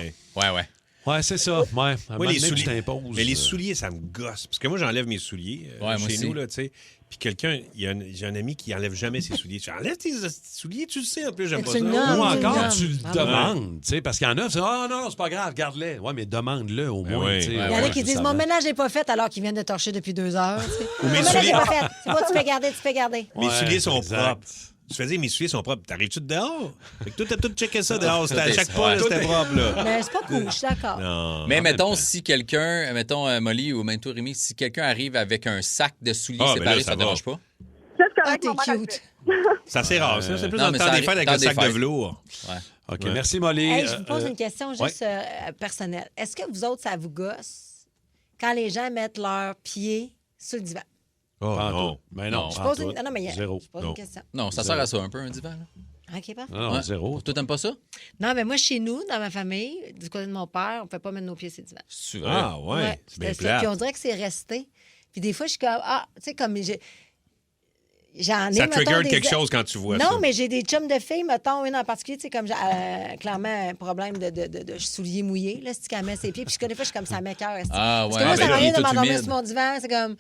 Ouais. Ouais, c'est ça. Ouais. Moi, les Tu souliers, t'imposes. mais les souliers, ça me gosse. Parce que moi, j'enlève mes souliers Ouais, moi chez aussi. nous, là, tu sais. Puis quelqu'un, j'ai un ami qui enlève jamais ses souliers. Tu enlèves tes souliers, tu le sais, en plus, j'aime Tu pas ça. le nommes, Ou tu le encore, nommes. tu le Ah, demandes, tu sais, parce qu'il y en a, c'est « Ah non, c'est pas grave, garde-les. » Ouais, mais demande-le au moins, oui. tu sais. Il y en a qui disent, mon ménage n'est pas fait alors qu'ils viennent de torcher depuis 2 heures. Tu sais. Ou mes Mon ménage n'est souliers. pas fait. C'est moi, tu peux garder, tu peux garder. Mes souliers sont exact. propres. Tu fais dire, mes souliers sont propres. T'arrives-tu de dehors? Fait que toi, t'as tout checké ça dehors. C'était à Tout est- chaque fois, là, ouais. c'était propre, là. Mais c'est pas cool, je suis d'accord. Non. Mais mettons, si quelqu'un, Molly ou même toi, Rémi, si quelqu'un arrive avec un sac de souliers Ah, ben séparés, là, ça ça te va. dérange pas? Ah, t'es cute. C'est assez rare, ça. C'est plus non, dans le mais temps ça des arrive- fêtes avec temps le des sac de fêtes. velours. OK, Ouais. merci, Molly. Hey, je vous pose une question juste ouais. personnelle. Est-ce que vous autres, ça vous gosse quand les gens mettent leurs pieds sur le divan? Oh, Pas en non. tout. Mais non, Je pas pose en une... tout. Non, non, mais Zéro. je pose Non. une question. Non, ça sert à ça un peu, un divan. Là. OK, parfait. Non, Ouais. zéro. Toi, t'aimes pas ça? Non, mais moi, chez nous, dans ma famille, du côté de mon père, on ne peut pas mettre nos pieds sur le divan. C'est vrai. Ah, ouais. C'est bien c'était ça. Puis plate. on dirait que c'est resté. Puis des fois, je suis comme, tu sais, comme j'en ai, Ça mettons, trigger des- quelque chose quand tu vois ça. Non, mais j'ai des chums de filles, mettons, une en particulier, tu sais, comme clairement un problème de souliers mouillés, là, c'est qu'elle met ses pieds. Puis des fois, je suis comme ça m'écoeure. Ah, Parce ouais. que moi, Ah, ça ben m'a là, il rien est de tout m'endormir humide. sur mon divan. C'est comme.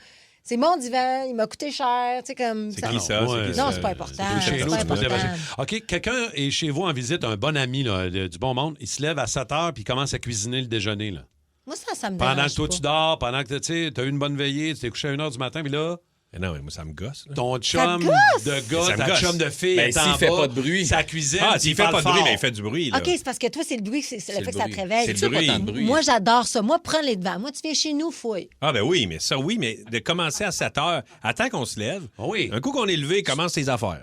C'est mon divan, il m'a coûté cher. Tu sais, comme. C'est qui ça? Ouais. Non, c'est pas important. Chez nous, C'est tu pas peux te important. déranger. OK, quelqu'un est chez vous en visite, un bon ami là, du bon monde. Il se lève à 7 h puis il commence à cuisiner le déjeuner. Là. Moi, ça me Pendant dérange que toi, pas. tu dors, pendant que tu as eu une bonne veillée, tu t'es couché à 1 h du matin, puis là. Non, mais moi, ça me gosse. Là. Ton Ça te chum gosse? de Ça gars, me ta gosse. chum de fille, Ben, est en s'il fait bas, pas de bruit. sa cuisine. Ah, s'il fait pas de bruit, fort. mais il fait du bruit. Là. OK, c'est parce que toi, c'est le bruit, c'est le fait que ça te réveille. C'est le bruit. Pas tant de bruit. Moi, j'adore ça. Moi, prends les devants. Moi, tu viens chez nous, fouille. Ah, ben oui, mais ça, oui, mais de commencer à 7 h, attends qu'on se lève. Oui. Un coup qu'on est levé, commence tes affaires.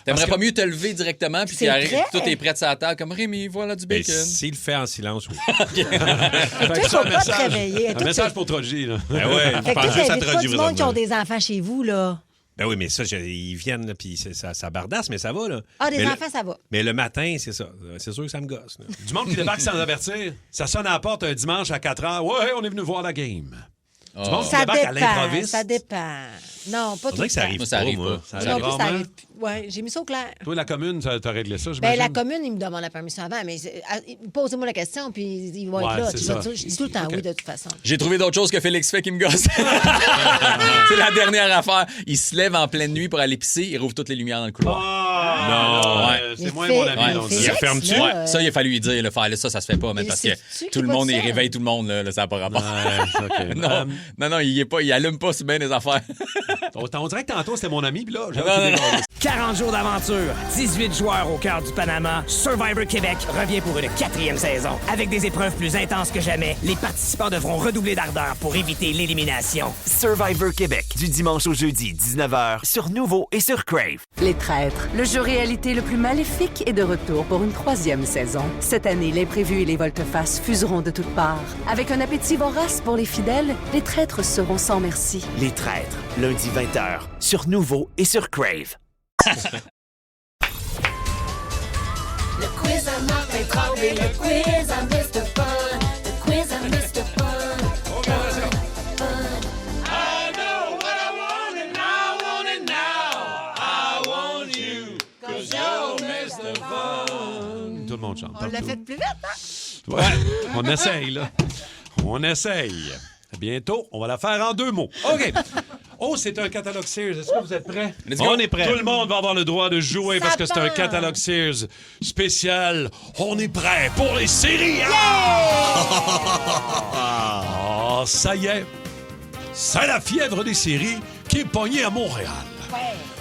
T'aimerais pas mieux te lever directement puis C'est qu'il arrive, vrai? tout est prêt sur la table comme Rémi, voilà du Ben, bacon. s'il le fait en silence, oui. Et toi, il faut pas te réveiller. Un message pour Troji, là. Ben ouais, Fait je que pense toi, juste à t'invites pas Troji du monde qui ont présentement. des enfants chez vous, là. Ben oui, mais ça, ils viennent, là, puis ça bardasse, mais ça va, là. Ah, des Mais enfants, ça va. Mais le matin, c'est ça. C'est sûr que ça me gosse. Là. Du monde qui débarque sans avertir. Ça sonne à la porte un dimanche à 4 h. Ouais, on est venu voir la game. Du monde qui Ça débarque à dépend. l'improviste. Ça dépend. Non, pas On tout dirait le que ça temps. arrive Moi, ça pas, arrive moi. pas. Ça Non, arrive plus, ça rarement. arrive. Ouais, j'ai mis ça au clair. Toi, la commune, t'as réglé ça, Ben, j'imagine? la commune, il me demande la permission avant, mais posez-moi la question, puis ils vont Ouais, être là. c'est Tu ça. vas dire, je dis tout le temps oui, de toute façon. J'ai trouvé d'autres choses que Félix fait qui me gosse. C'est la dernière affaire. Il se lève en pleine nuit pour aller pisser, il rouvre toutes les lumières dans le couloir. Non, Ouais. c'est moins mon ami. Ouais. donc. Félix, Il referme-tu? là, Ouais, ça, il a fallu lui dire, faire là, ça se fait pas, man, Mais parce que sais-tu tout qu'il le est pas monde, il seul? réveille tout le monde, là, ça n'a pas rapport. Ouais, OK. Non, il allume pas si bien les affaires. On dirait que tantôt, c'était mon ami, puis là, j'ai Non, non, non. 40 jours d'aventure, 18 joueurs au cœur du Panama, Survivor Québec revient pour une 4e saison. Avec des épreuves plus intenses que jamais, les participants devront redoubler d'ardeur pour éviter l'élimination. Survivor Québec, du dimanche au jeudi, 19h, sur Nouveau et sur Crave. Les Traîtres, le jeu réalité le plus maléfique est de retour pour une 3e saison. Cette année, l'imprévu et les volte-face fuseront de toutes parts. Avec un appétit vorace pour les fidèles, les traîtres seront sans merci. Les Traîtres, lundi 20h, sur Nouveau et sur Crave. Le quiz à Martin Tremblay, le quiz à Mr. Fun, le quiz à Mr. Fun. I know what I want and I want it now. I want you, 'cause you're Mr. Fun. Tout le monde chante. On l'a partout. fait plus vite, hein? Ouais, on essaye, là. On essaye. Bientôt, on va la faire en 2 mots. OK. Oh, c'est un catalogue Sears. Est-ce que vous êtes prêts? On est prêts. Tout le monde va avoir le droit de jouer parce que c'est un Satan! catalogue Sears spécial. On est prêts pour les séries. Ah, ça y est. C'est la fièvre des séries qui est pognée à Montréal.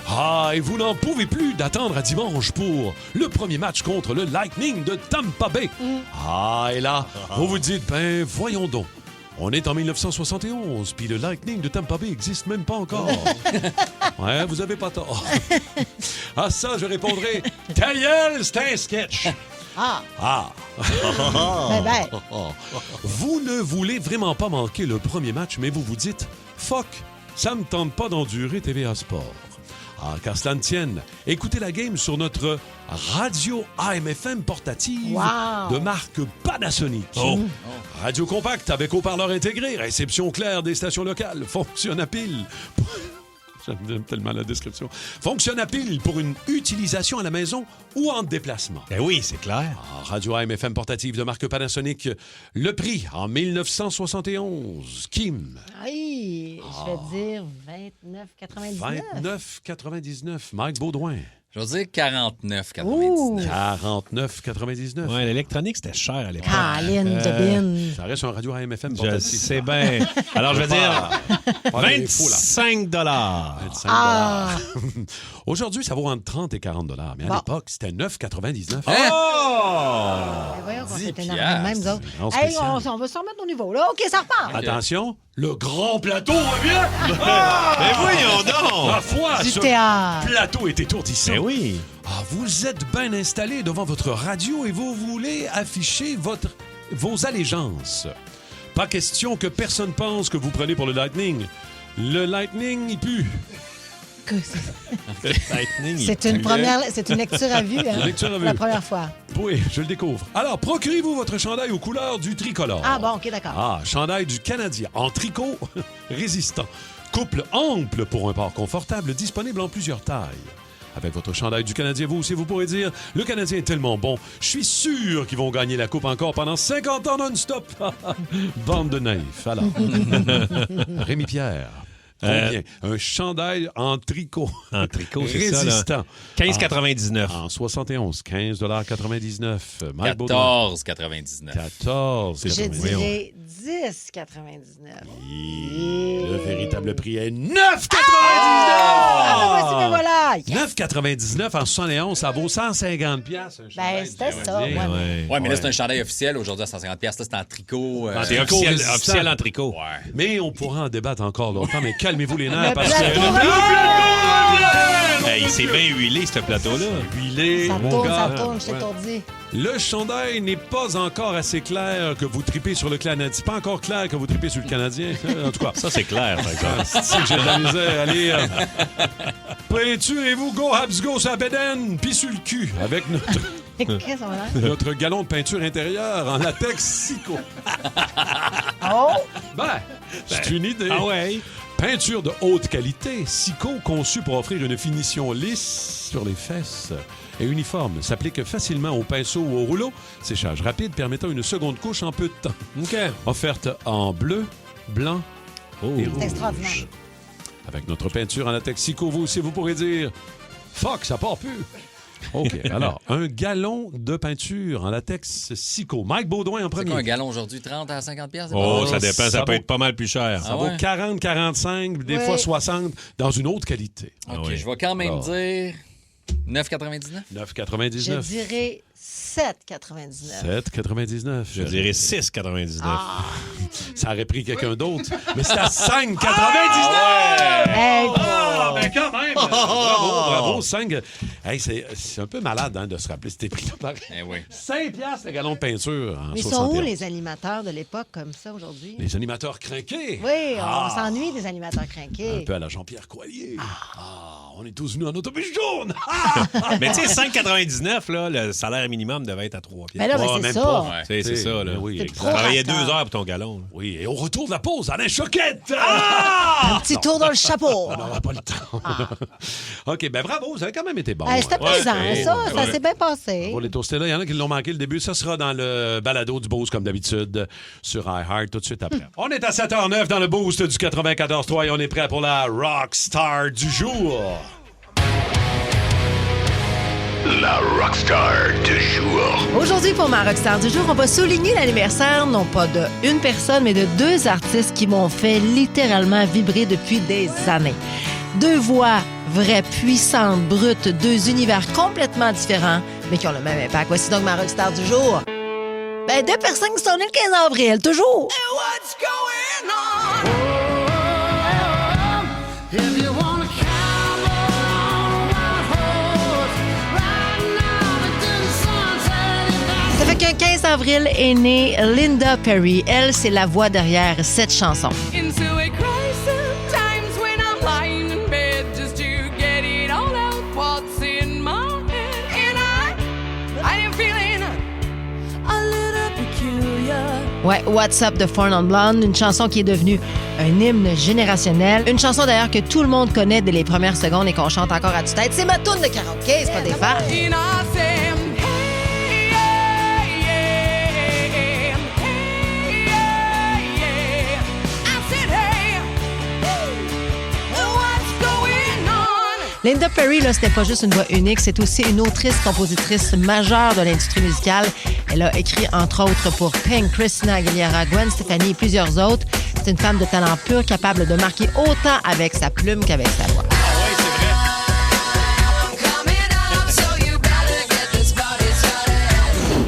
Ah, et vous n'en pouvez plus d'attendre à dimanche pour le premier match contre le Lightning de Tampa Bay. Ah, et là, vous vous dites, ben voyons donc. On est en 1971, puis le Lightning de Tampa Bay n'existe même pas encore. Ouais, vous avez pas tort. À ça, je répondrai, ta gueule, c'est un sketch. Ah! Ah! Ben. Vous ne voulez vraiment pas manquer le premier match, mais vous vous dites, fuck, ça me tente pas d'endurer TVA Sport. Ah, qu'à cela ne tienne, écoutez la game sur notre radio AM/FM portative Wow. de marque Panasonic. Radio compact avec haut-parleur intégré, réception claire des stations locales, fonctionne à pile. J'aime tellement la description. Fonctionne à pile pour une utilisation à la maison ou en déplacement. Ben oui, c'est clair. Ah, radio AM/FM portative de marque Panasonic. Le prix en 1971. Kim. Aïe, je vais dire 29,99. 29,99. Mike Baudouin. Je vais dire 49,99. Ouh! 49,99. Ouais, l'électronique, c'était cher à l'époque. Caline de bin. Ça reste un radio AM/FM Je portatif. sais bien. Alors, je vais dire Pas d'infos, là. 25 $25. Ah! Aujourd'hui, ça vaut entre 30 et 40 $. Mais à Bon. l'époque, c'était 9,99. Ben voyons qu'on 10 s'est énervé même, nous autres. Non, Hey, spécial. on va se remettre au niveau, là. OK, ça repart. Attention, le grand plateau revient! Mais voyons donc! Ma foi, Du ce théâtre. plateau est étourdissant. Ben oui. Ah, vous êtes bien installé devant votre radio et vous voulez afficher vos allégeances. Pas question que personne pense que vous prenez pour le Lightning. Le Lightning, il pue. C'est une lecture à vue, hein? Une lecture à vue. La première fois. Oui, je le découvre. Alors, procurez-vous votre chandail aux couleurs du tricolore. Ah bon, OK, d'accord. Ah, chandail du Canadien en tricot résistant. Couple ample pour un port confortable, disponible en plusieurs tailles. Avec votre chandail du Canadien, vous aussi, vous pourrez dire « Le Canadien est tellement bon, je suis sûr qu'ils vont gagner la Coupe encore pendant 50 ans non-stop. » Bande de naïfs. Alors, Rémi Pierre, Combien? Un chandail en tricot. En tricot, c'est ça, là. Résistant. 15,99. En 71, 15,99 $. Mike Baudouin. 14,99. 14. Je dirais 10,99. Le véritable prix est 9,99! Ah, voici, me voilà! Yes. 9,99 en 71, ça vaut 150 piastres. Ben, c'était ça, ouais. Ouais, mais là, c'est un chandail officiel. Aujourd'hui, à 150 piastres. Là, c'est en tricot. C'est officiel en tricot. Ouais. Mais on pourra en débattre encore longtemps, mais calmez-vous les nerfs Le parce plateau que... Roland! Hey, il s'est bien huilé, ce plateau-là. Huilé, Ça mon tourne, gars. ça tourne, je t'ai dit. Le chandail n'est pas encore assez clair que vous tripez sur le Canadien. C'est pas encore clair que vous tripez sur le Canadien. En tout cas, Ça, c'est clair, par exemple. c'est que j'ai de la misère. Allez, peinturez-vous, go, Habs, go, ça bédaine, puis sur le cul, avec Qu'est-ce qu'on a? notre galon de peinture intérieure en latex Sico. Oh! C'est une idée. Ah ouais? Peinture de haute qualité, Sico conçue pour offrir une finition lisse sur les fesses et uniforme. S'applique facilement au pinceau ou au rouleau. Séchage rapide permettant une seconde couche en peu de temps. OK. Offerte en bleu, blanc et rouge. C'est extraordinaire. Avec notre peinture en latex Sico, vous aussi, vous pourrez dire « Fuck, ça part plus! » OK, alors, un gallon de peinture en latex Sico. Mike Baudouin en C'est premier. quoi un gallon aujourd'hui? 30 à 50 piastres? Oh, ça dépend. Ça peut vaut- être pas mal plus cher. Ça vaut 40, 45, des fois 60, dans une autre qualité. OK, je vais quand même dire 9,99. 9,99. Je dirais 7,99. 7,99. Je dirais 6,99. Ça aurait pris quelqu'un d'autre. Mais c'est à 5,99! Hey, Ah, ben quand même! Bravo, 5. Hey, c'est un peu malade de se rappeler ces prix-là. Pareil. Eh oui. 5 piastres le gallon de peinture en Mais ils 61. sont où les animateurs de l'époque comme ça aujourd'hui? Les animateurs crinqués. Oui, on s'ennuie des animateurs crinqués. Un peu à la Jean-Pierre Coallier. On est tous venus en autobus jaune. Mais tu sais, 5,99, là, le salaire minimum devait être à 3 piastres. Mais là, ben, c'est ça. pas. Ouais. C'est ça, là. Oui, C'est exact. trop Travaillais 2 rateur. heures pour ton galon. là. Oui, et au retour de la pause, Alain Choquette! Un petit tour dans le chapeau. On n'aura pas le temps. OK, ben bravo, ça a quand même été bon. Hey, c'était plaisant, ça s'est bien passé. Pour les toastés là, il y en a qui l'ont manqué le début. Ça sera dans le balado du Boost, comme d'habitude, sur iHeart, tout de suite après. On est à 7h09 dans le Boost du 94.3 et on est prêt pour la Rockstar du jour. La Rockstar du jour. Aujourd'hui, pour ma Rockstar du jour, on va souligner l'anniversaire, non pas de une personne, mais de 2 artistes qui m'ont fait littéralement vibrer depuis des années. 2 voix vraies, puissantes, brutes, 2 univers complètement différents, mais qui ont le même impact. Voici donc ma Rockstar du jour. Ben, 2 personnes qui sont nées le 15 avril, toujours. What's going on? Ça fait qu'un 15 avril est née Linda Perry. Elle, c'est la voix derrière cette chanson. Into a crisis, times when I'm lying in bed just to get it all out what's in my head. And I am feeling a little peculiar. Ouais, What's Up de Four Non Blonde, une chanson qui est devenue un hymne générationnel. Une chanson d'ailleurs que tout le monde connaît dès les premières secondes et qu'on chante encore à tue-tête. C'est ma toune de karaoké, c'est pas des farces. And I say, hey, yeah, yeah, hey, yeah, yeah. I said, hey, what's going on? Linda Perry, là, c'était pas juste une voix unique, c'est aussi une autrice-compositrice majeure de l'industrie musicale. Elle a écrit, entre autres, pour Pink, Christina Aguilera, Gwen Stefani et plusieurs autres. C'est une femme de talent pur, capable de marquer autant avec sa plume qu'avec sa voix.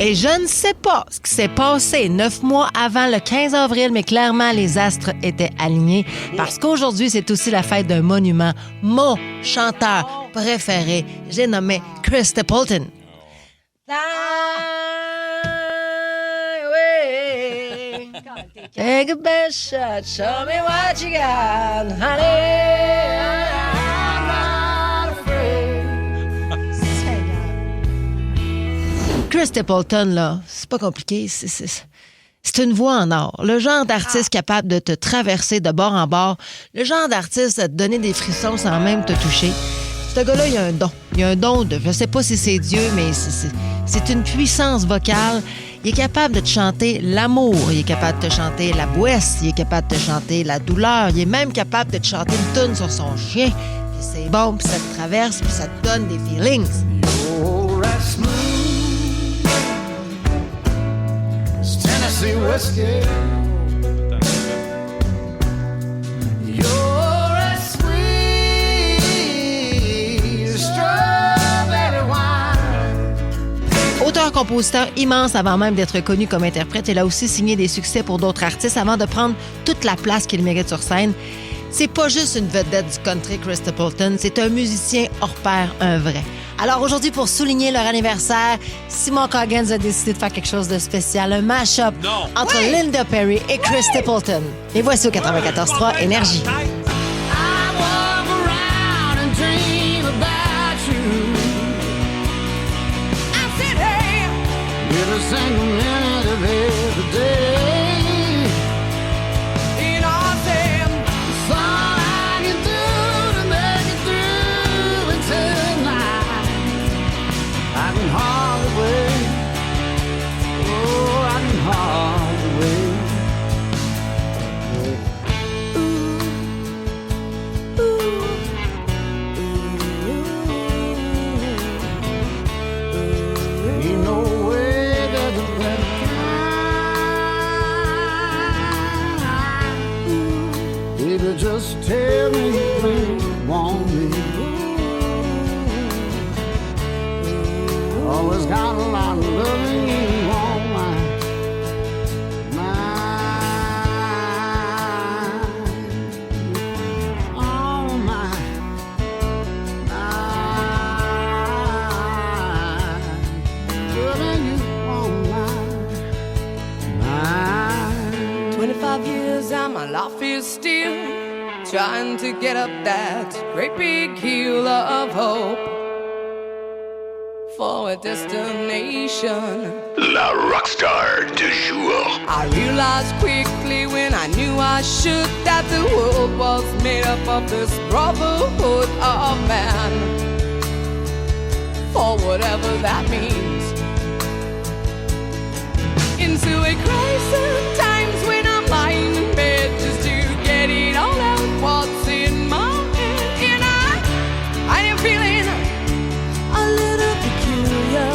Et je ne sais pas ce qui s'est passé 9 mois avant le 15 avril, mais clairement, les astres étaient alignés parce qu'aujourd'hui, c'est aussi la fête d'un monument. Mon chanteur préféré, j'ai nommé Chris Stapleton. Take a best shot, show me what you got, honey. I'm not afraid. Chris Stapleton, là, c'est pas compliqué. C'est une voix en or. Le genre d'artiste capable de te traverser de bord en bord. Le genre d'artiste à te donner des frissons sans même te toucher. Ce gars-là, il a un don. Il a un don de... Je sais pas si c'est Dieu, mais c'est une puissance vocale. Il est capable de te chanter l'amour. Il est capable de te chanter la bouesse. Il est capable de te chanter la douleur. Il est même capable de te chanter une toune sur son chien. Puis c'est bon, puis ça te traverse, puis ça te donne des feelings. You're as smooth as Tennessee whiskey. You're as sweet as strawberry wine. Auteur-compositeur immense avant même d'être connu comme interprète, il a aussi signé des succès pour d'autres artistes avant de prendre toute la place qu'il mérite sur scène. C'est pas juste une vedette du country, Chris Stapleton, c'est un musicien hors pair, un vrai. Alors aujourd'hui, pour souligner leur anniversaire, Simon Coggins a décidé de faire quelque chose de spécial, un mash-up entre Linda Perry et Chris Stapleton. Et voici au 94.3 Énergie. Every single minute of every day. You know I said, it's all I can do to make it through until night. I can hardly wait. Oh, I can hardly wait. Ain't no way. Baby, just tell me you want me. Always got a lot of loving you on my mind. On my mind. Loving you on my mind. 25 years and my life is still trying to get up that great big hill of hope for a destination. La rockstar du jour. I realized quickly when I knew I should that the world was made up of this brotherhood of man, for whatever that means. Into a crisis times when I'm lying in bed just to get it all out what's in my head. And I am feeling a little peculiar.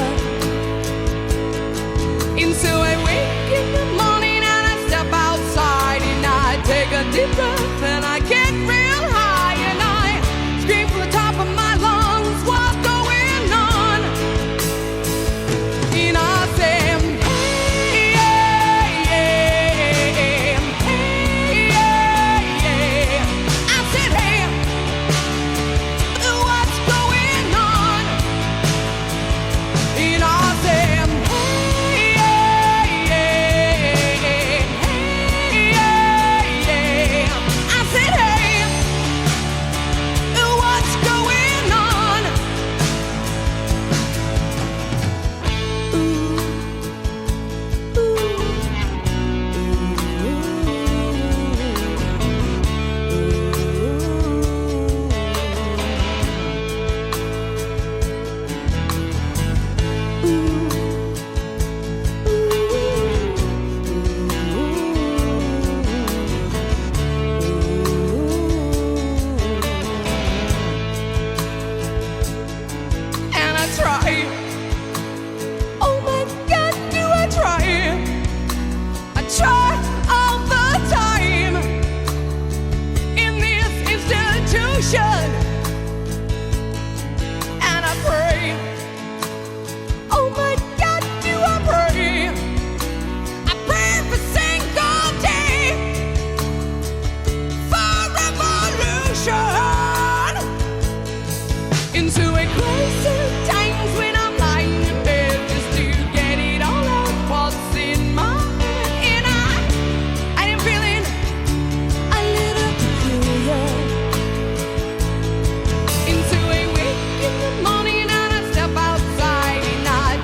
And so I wake in the morning and I step outside and I take a deep breath and I get real high and I scream from the top of my lungs, what's going on? And I say,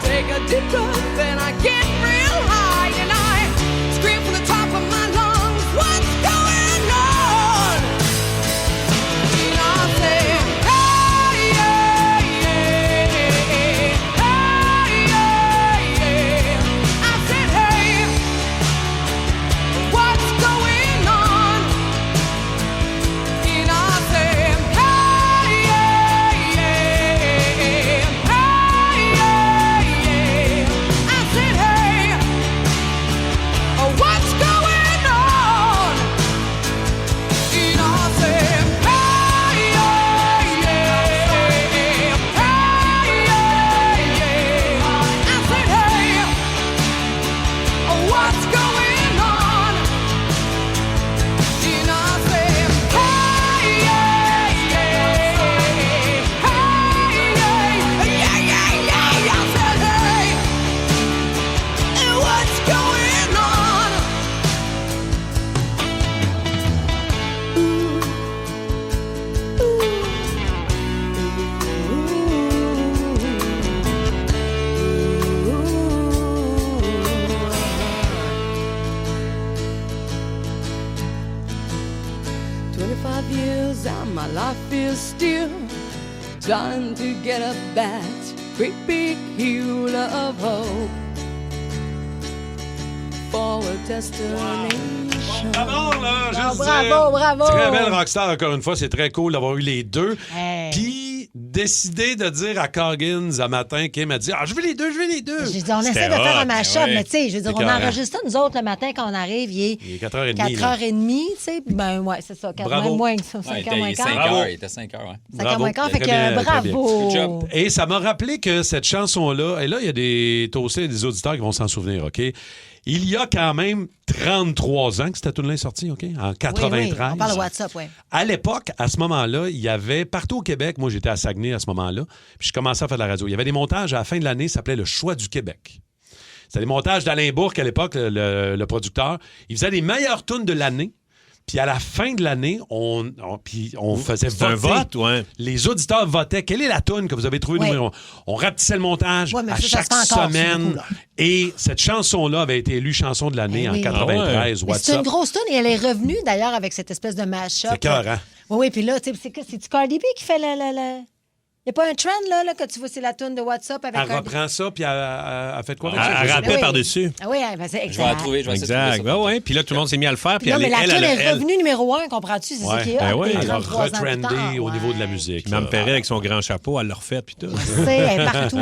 take My life is still trying to get up that great big hill of hope for a destination. Bravo. Très belle rockstar, encore une fois. C'est très cool d'avoir eu les deux. Hey. Puis, décider de dire à Coggins un matin, Kim a dit « Ah, je veux les deux. » J'ai dit, on essaie de faire un mash-up, mais tu sais, je veux dire, on écœurant. enregistre ça, nous autres, le matin, quand on arrive, il est 4h30. 4h30, tu sais, ben ouais, c'est ça, Bravo. moins que ça, 5h moins quart. 5h, il était 5h, ouais. 5h moins quart, fait Très que bien, très bien. bravo. Good job. Et ça m'a rappelé que cette chanson-là, et là, il y a des toastés et des auditeurs qui vont s'en souvenir, OK? Il y a quand même 33 ans que cette tune-là est sortie, OK? En 93. Oui, on parle de WhatsApp, oui. À l'époque, à ce moment-là, il y avait partout au Québec, moi j'étais à Saguenay à ce moment-là, puis je commençais à faire de la radio. Il y avait des montages à la fin de l'année, ça s'appelait Le Choix du Québec. C'était des montages d'Alain Bourque à l'époque, le producteur. Il faisait les meilleures tunes de l'année. Puis à la fin de l'année, on faisait voter. un vote, ouais. Les auditeurs votaient. Quelle est la tune que vous avez trouvée numéro 1? On rapetissait le montage Ouais, mais à ça chaque se fait encore, c'est semaine. beaucoup, là. Et cette chanson-là avait été élue chanson de l'année Eh en oui. 93. Mais c'est WhatsApp. une grosse tune et elle est revenue d'ailleurs avec cette espèce de mash-up. C'est écœurant. Oui, puis là, tu sais, c'est-tu Cardi B qui fait le... Il n'y a pas un trend, là, que tu vois, c'est la tune de WhatsApp avec Elle Cardi B. reprend ça, puis elle fait quoi avec ça? Elle Je sais rappait pas. par-dessus. Ah oui, ben c'est exact. Je vais la trouver, je vais essayer de trouver Exact. ça. Ouais. Puis là, tout le monde s'est mis à le faire. Puis Non, mais la tune est elle- revenue numéro 1, comprends-tu? C'est ça qui est hot, Elle a 33 ans plus tard, retrendé au ouais. niveau de la musique. Mme Perret avec son grand chapeau, elle l'a refait, puis tout. Elle est partout,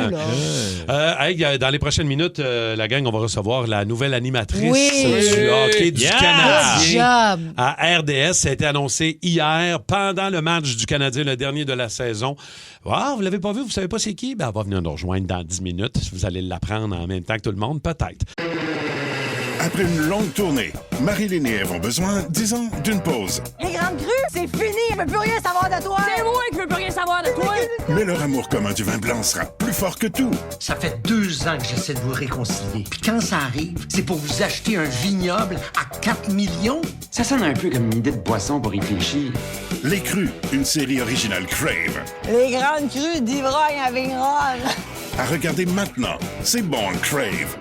là. Hey, dans les prochaines minutes, la gang, on va recevoir la nouvelle animatrice Oui. du hockey du Yeah. Canadien Good job. à RDS. Ça a été annoncé hier, pendant le match du Canadien, le dernier de la saison. Ah, vous l'avez pas vu, vous savez pas c'est qui? Ben, elle va venir nous rejoindre dans 10 minutes. Vous allez l'apprendre en même temps que tout le monde, peut-être. Après une longue tournée, Marilyn et Ève ont besoin, disons, d'une pause. Les grandes crues, c'est fini. Je veux plus rien savoir de toi. C'est moi qui veux plus rien savoir de toi. Mais leur amour commun du vin blanc sera plus fort que tout. Ça fait 2 ans que j'essaie de vous réconcilier. Puis quand ça arrive, c'est pour vous acheter un vignoble à 4 millions. Ça sonne un peu comme une idée de boisson pour réfléchir. Les Crus, une série originale Crave. Les grandes crues d'ivrogne à Vigneronne. À regarder maintenant. C'est bon, Crave.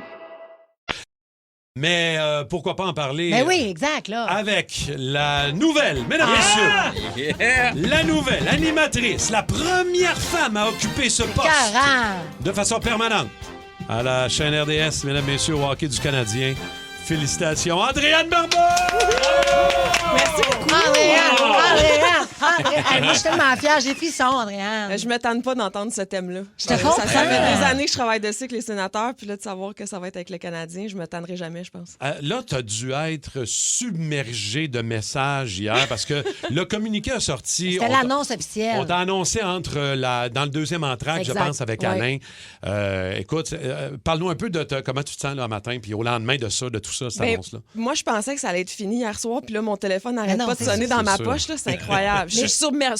Mais pourquoi pas en parler Ben oui, exact, là. avec la nouvelle, mesdames et messieurs, la nouvelle animatrice, la première femme à occuper ce poste Carrément. de façon permanente à la chaîne RDS, mesdames et messieurs, au hockey du Canadien. Félicitations, Andréane Barbeau! Merci beaucoup. Andréane. Hey, moi, je suis tellement fière. J'ai frissons, Andréane. Je me tanne pas d'entendre ce thème-là. Je te comprends. Ça fait des années que je travaille dessus avec les sénateurs, puis là, de savoir que ça va être avec le Canadien, je me tannerai jamais, je pense. Là, tu as dû être submergé de messages hier parce que le communiqué a sorti. C'était l'annonce officielle. On t'a annoncé dans le deuxième entracte, je Exact. pense, avec Ouais. Alain. Écoute, parle-nous un peu de comment tu te sens là, matin, puis au lendemain de ça, de tout ça, cette Ben, annonce-là. moi, je pensais que ça allait être fini hier soir, puis là, mon téléphone n'arrête non, pas de c'est sonner sûr, dans ma c'est poche. sûr. Là, c'est incroyable. Je suis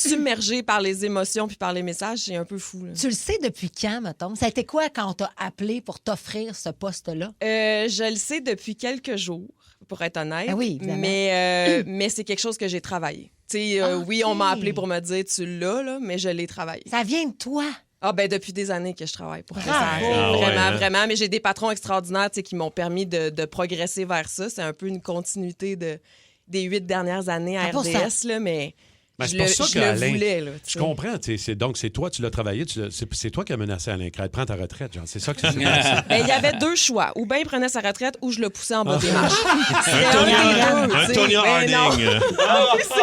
submergée par les émotions puis par les messages. C'est un peu fou. Là. Tu le sais depuis quand, mettons? Ça a été quoi quand on t'a appelé pour t'offrir ce poste-là? Je le sais depuis quelques jours, pour être honnête. Ah oui, évidemment. Mais c'est quelque chose que j'ai travaillé. Tu sais, oui, on m'a appelé pour me dire tu l'as, là, mais je l'ai travaillé. Ça vient de toi. Ah ben depuis des années que je travaille pour ça. Bravo. Vraiment. Mais j'ai des patrons extraordinaires tu sais, qui m'ont permis de progresser vers ça. C'est un peu une continuité des 8 dernières années à pour ça. RDS, là, mais Ben, je c'est pour ça le qu'Alain, voulais. Là, tu je sais. comprends. Donc, c'est toi, tu l'as travaillé. C'est toi qui as menacé Alain Crête. Prends ta retraite, genre. C'est ça que c'est passé. Ben, il y avait 2 choix. Ou bien il prenait sa retraite ou je le poussais en bas des marches. Un Tony Ben Harding.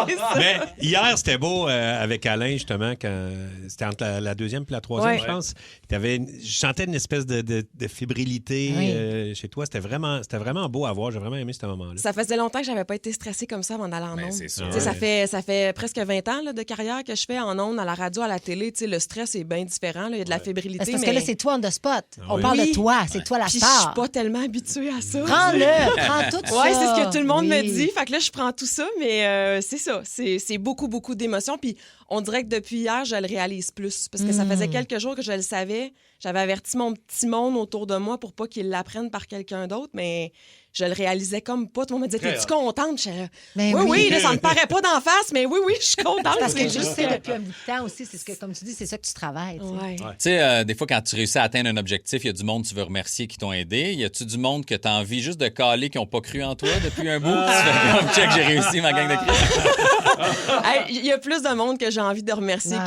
C'est ça. Mais hier, c'était beau avec Alain, justement, quand c'était entre la deuxième et la troisième, Ouais. je pense. Je sentais une espèce de fébrilité Oui. chez toi. C'était vraiment beau à voir. J'ai vraiment aimé ce moment-là. Ça faisait longtemps que j'avais pas été stressée comme ça avant d'aller en ondes. c'est sûr. Tu sais, ça fait presque 20 ans là, de carrière que je fais en ondes, à la radio, à la télé. Tu sais, le stress est bien différent. Là. Il y a de la fébrilité. C'est parce mais... que là, c'est toi on the spot. On oui. parle Oui. de toi. C'est toi la Puis je star. suis pas tellement habituée à ça. Prends tout ça. Ouais, c'est ce que tout le monde me Oui. dit. Fait que là, je prends tout ça, mais c'est ça. C'est beaucoup, beaucoup d'émotions. Puis on dirait que depuis hier, je le réalise plus. Parce que ça faisait quelques jours que je le savais. J'avais averti mon petit monde autour de moi pour pas qu'il l'apprenne par quelqu'un d'autre, mais je le réalisais comme pas. Tout le monde me disait, Très t'es-tu hot. contente? J'étais, Ben oui, là, ça me paraît pas d'en face, mais oui, je suis contente. Parce que c'est juste ça. depuis un bout de temps aussi, c'est ce que, comme tu dis, c'est ça que tu travailles. tu sais. Ouais. Tu sais, des fois, quand tu réussis à atteindre un objectif, il y a du monde que tu veux remercier qui t'ont aidé. Y a-tu du monde que tu as envie juste de caler qui n'ont pas cru en toi depuis un bout? Tu fais comme check, j'ai réussi ma gang de cris. Il y a plus de monde que j'ai envie de remercier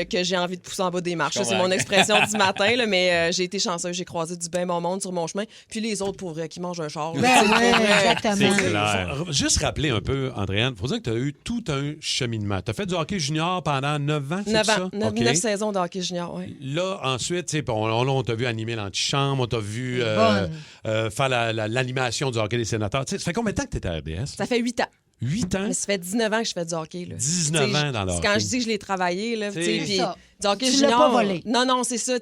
que j'ai envie de pousser en bas des marches. Ça, c'est mon expression du matin, là, mais j'ai été chanceuse. J'ai croisé du bien bon monde sur mon chemin. Puis les autres, pour vrai, qui mangent un char. Exactement. C'est clair. Juste rappeler un peu, Andréane, il faut dire que tu as eu tout un cheminement. Tu as fait du hockey junior pendant 9 ans, c'est 9 ça? ans. 9 saisons de hockey junior, oui. Là, ensuite, tu sais, on t'a vu animer l'antichambre, on t'a vu faire l'animation du hockey des sénateurs. Tu sais, ça fait combien de temps que tu étais à RDS? Ça fait 8 ans. 8 ans? Mais ça fait 19 ans que je fais du hockey. Là. 19 ans dans le hockey. Quand je dis que je l'ai travaillé, là, puis du hockey Tu junior... l'as pas volé. Non, c'est ça.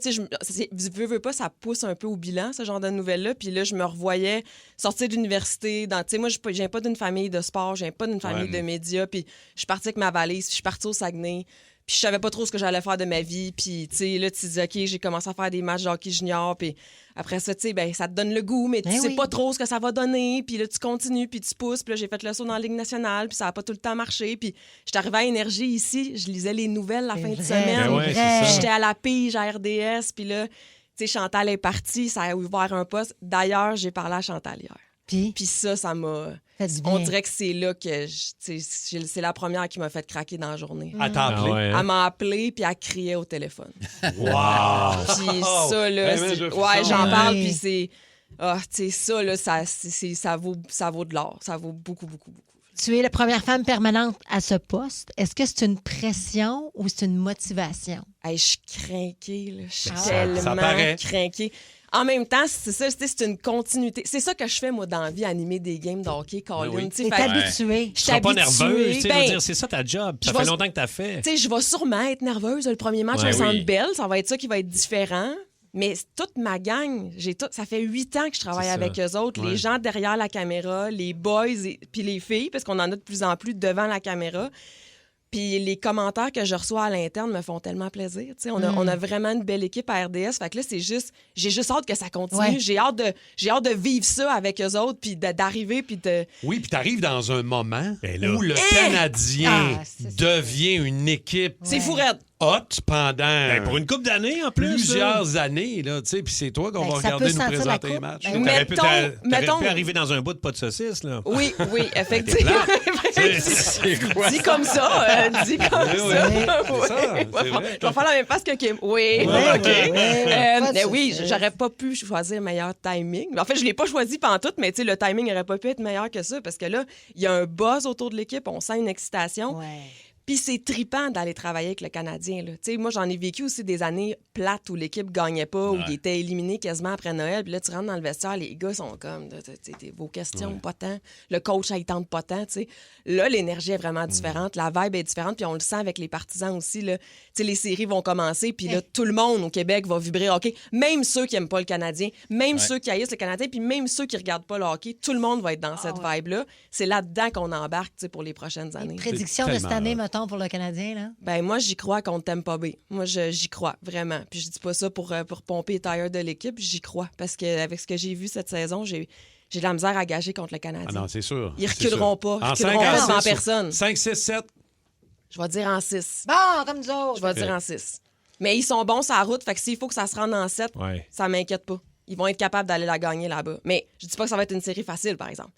Veux pas, ça pousse un peu au bilan, ce genre de nouvelles-là. Puis là, je me revoyais sortir de l'université. Moi, je viens pas d'une famille de sport, je viens pas d'une famille de médias. Puis je suis partie avec ma valise, je suis partie au Saguenay. Puis je savais pas trop ce que j'allais faire de ma vie. Puis, tu sais, là, tu te dis, OK, j'ai commencé à faire des matchs de hockey junior. Puis après ça, tu sais, ben, ça te donne le goût, mais tu sais pas trop ce que ça va donner. Puis là, tu continues, puis tu pousses. Puis là, j'ai fait le saut dans la Ligue nationale, puis ça a pas tout le temps marché. Puis j'étais arrivée à Énergie ici, je lisais les nouvelles la fin de semaine. J'étais à la pige à RDS. Puis là, tu sais, Chantal est partie, ça a ouvert un poste. D'ailleurs, j'ai parlé à Chantal hier. Puis ça m'a... On dirait que c'est là que c'est la première qui m'a fait craquer dans la journée. Elle t'a appelé? Elle m'a appelé puis elle criait au téléphone. Wow! Puis ça, là, j'en parle, puis c'est... tu sais, ça, là, ça vaut de l'or. Ça vaut beaucoup, beaucoup, beaucoup. Tu es la première femme permanente à ce poste. Est-ce que c'est une pression ou c'est une motivation? Hey, je suis craquée, là. Je suis ça tellement paraît. craquée. En même temps, c'est ça, c'est une continuité. C'est ça que je fais, moi, dans la vie, animer des games de hockey, Colin. T'es habituée. Tu seras pas nerveuse, tu sais, je veux dire, c'est ça ta job. Ça fait longtemps que t'as fait. Tu sais, je vais sûrement être nerveuse. Le premier match au Centre Bell, ça va être ça qui va être différent. Mais toute ma gang, ça fait 8 ans que je travaille avec eux autres. Les gens derrière la caméra, les boys puis les filles, parce qu'on en a de plus en plus devant la caméra. Puis les commentaires que je reçois à l'interne me font tellement plaisir. Tu sais, on a vraiment une belle équipe à RDS. Fait que là, j'ai juste hâte que ça continue. Ouais. J'ai hâte de vivre ça avec eux autres, puis d'arriver, puis de... Oui, puis t'arrives dans un moment où le Canadien devient une équipe... C'est fou raide. Hot pendant... pour une couple d'années, en plus. Plusieurs années, là, tu sais, puis c'est toi qu'on va regarder nous présenter les matchs. T'aurais pu arriver dans un bout de pas de saucisse, là. Oui, effectivement. C'est quoi? Dis comme ça, dis comme ça. C'est ça, c'est vrai. Je vais faire la même face que Kim. Oui, OK. Oui, j'aurais pas pu choisir meilleur timing. En fait, je l'ai pas choisi pantoute, mais tu sais, le timing n'aurait pas pu être meilleur que ça parce que là, il y a un buzz autour de l'équipe, on sent une excitation. Puis c'est trippant d'aller travailler avec le Canadien. Là. Moi, j'en ai vécu aussi des années plates où l'équipe gagnait pas, où ils étaient éliminés quasiment après Noël. Puis là, tu rentres dans le vestiaire, les gars sont comme, vos questions, pas tant. Le coach, il tente pas tant. T'sais. Là, l'énergie est vraiment différente. La vibe est différente. Puis on le sent avec les partisans aussi. Là. Les séries vont commencer. Puis là, tout le monde au Québec va vibrer hockey. Même ceux qui n'aiment pas le Canadien, même ceux qui haïssent le Canadien, puis même ceux qui regardent pas le hockey, tout le monde va être dans cette vibe-là. C'est là-dedans qu'on embarque pour les prochaines années. Prédiction de cette année, mettons, pour le Canadien, là? Ben moi, j'y crois contre Tampa Bay. Moi, j'y crois, vraiment. Puis je dis pas ça pour pomper les tires de l'équipe, j'y crois. Parce qu'avec ce que j'ai vu cette saison, j'ai de la misère à gager contre le Canadien. Ah non, c'est sûr. Ils reculeront pas. Ils reculeront pas devant personne. 5, 6, 7. Je vais dire en 6. Bon, comme nous autres. Je vais dire en 6. Mais ils sont bons sur la route, fait que s'il faut que ça se rende en 7, ça m'inquiète pas. Ils vont être capables d'aller la gagner là-bas. Mais je dis pas que ça va être une série facile, par exemple.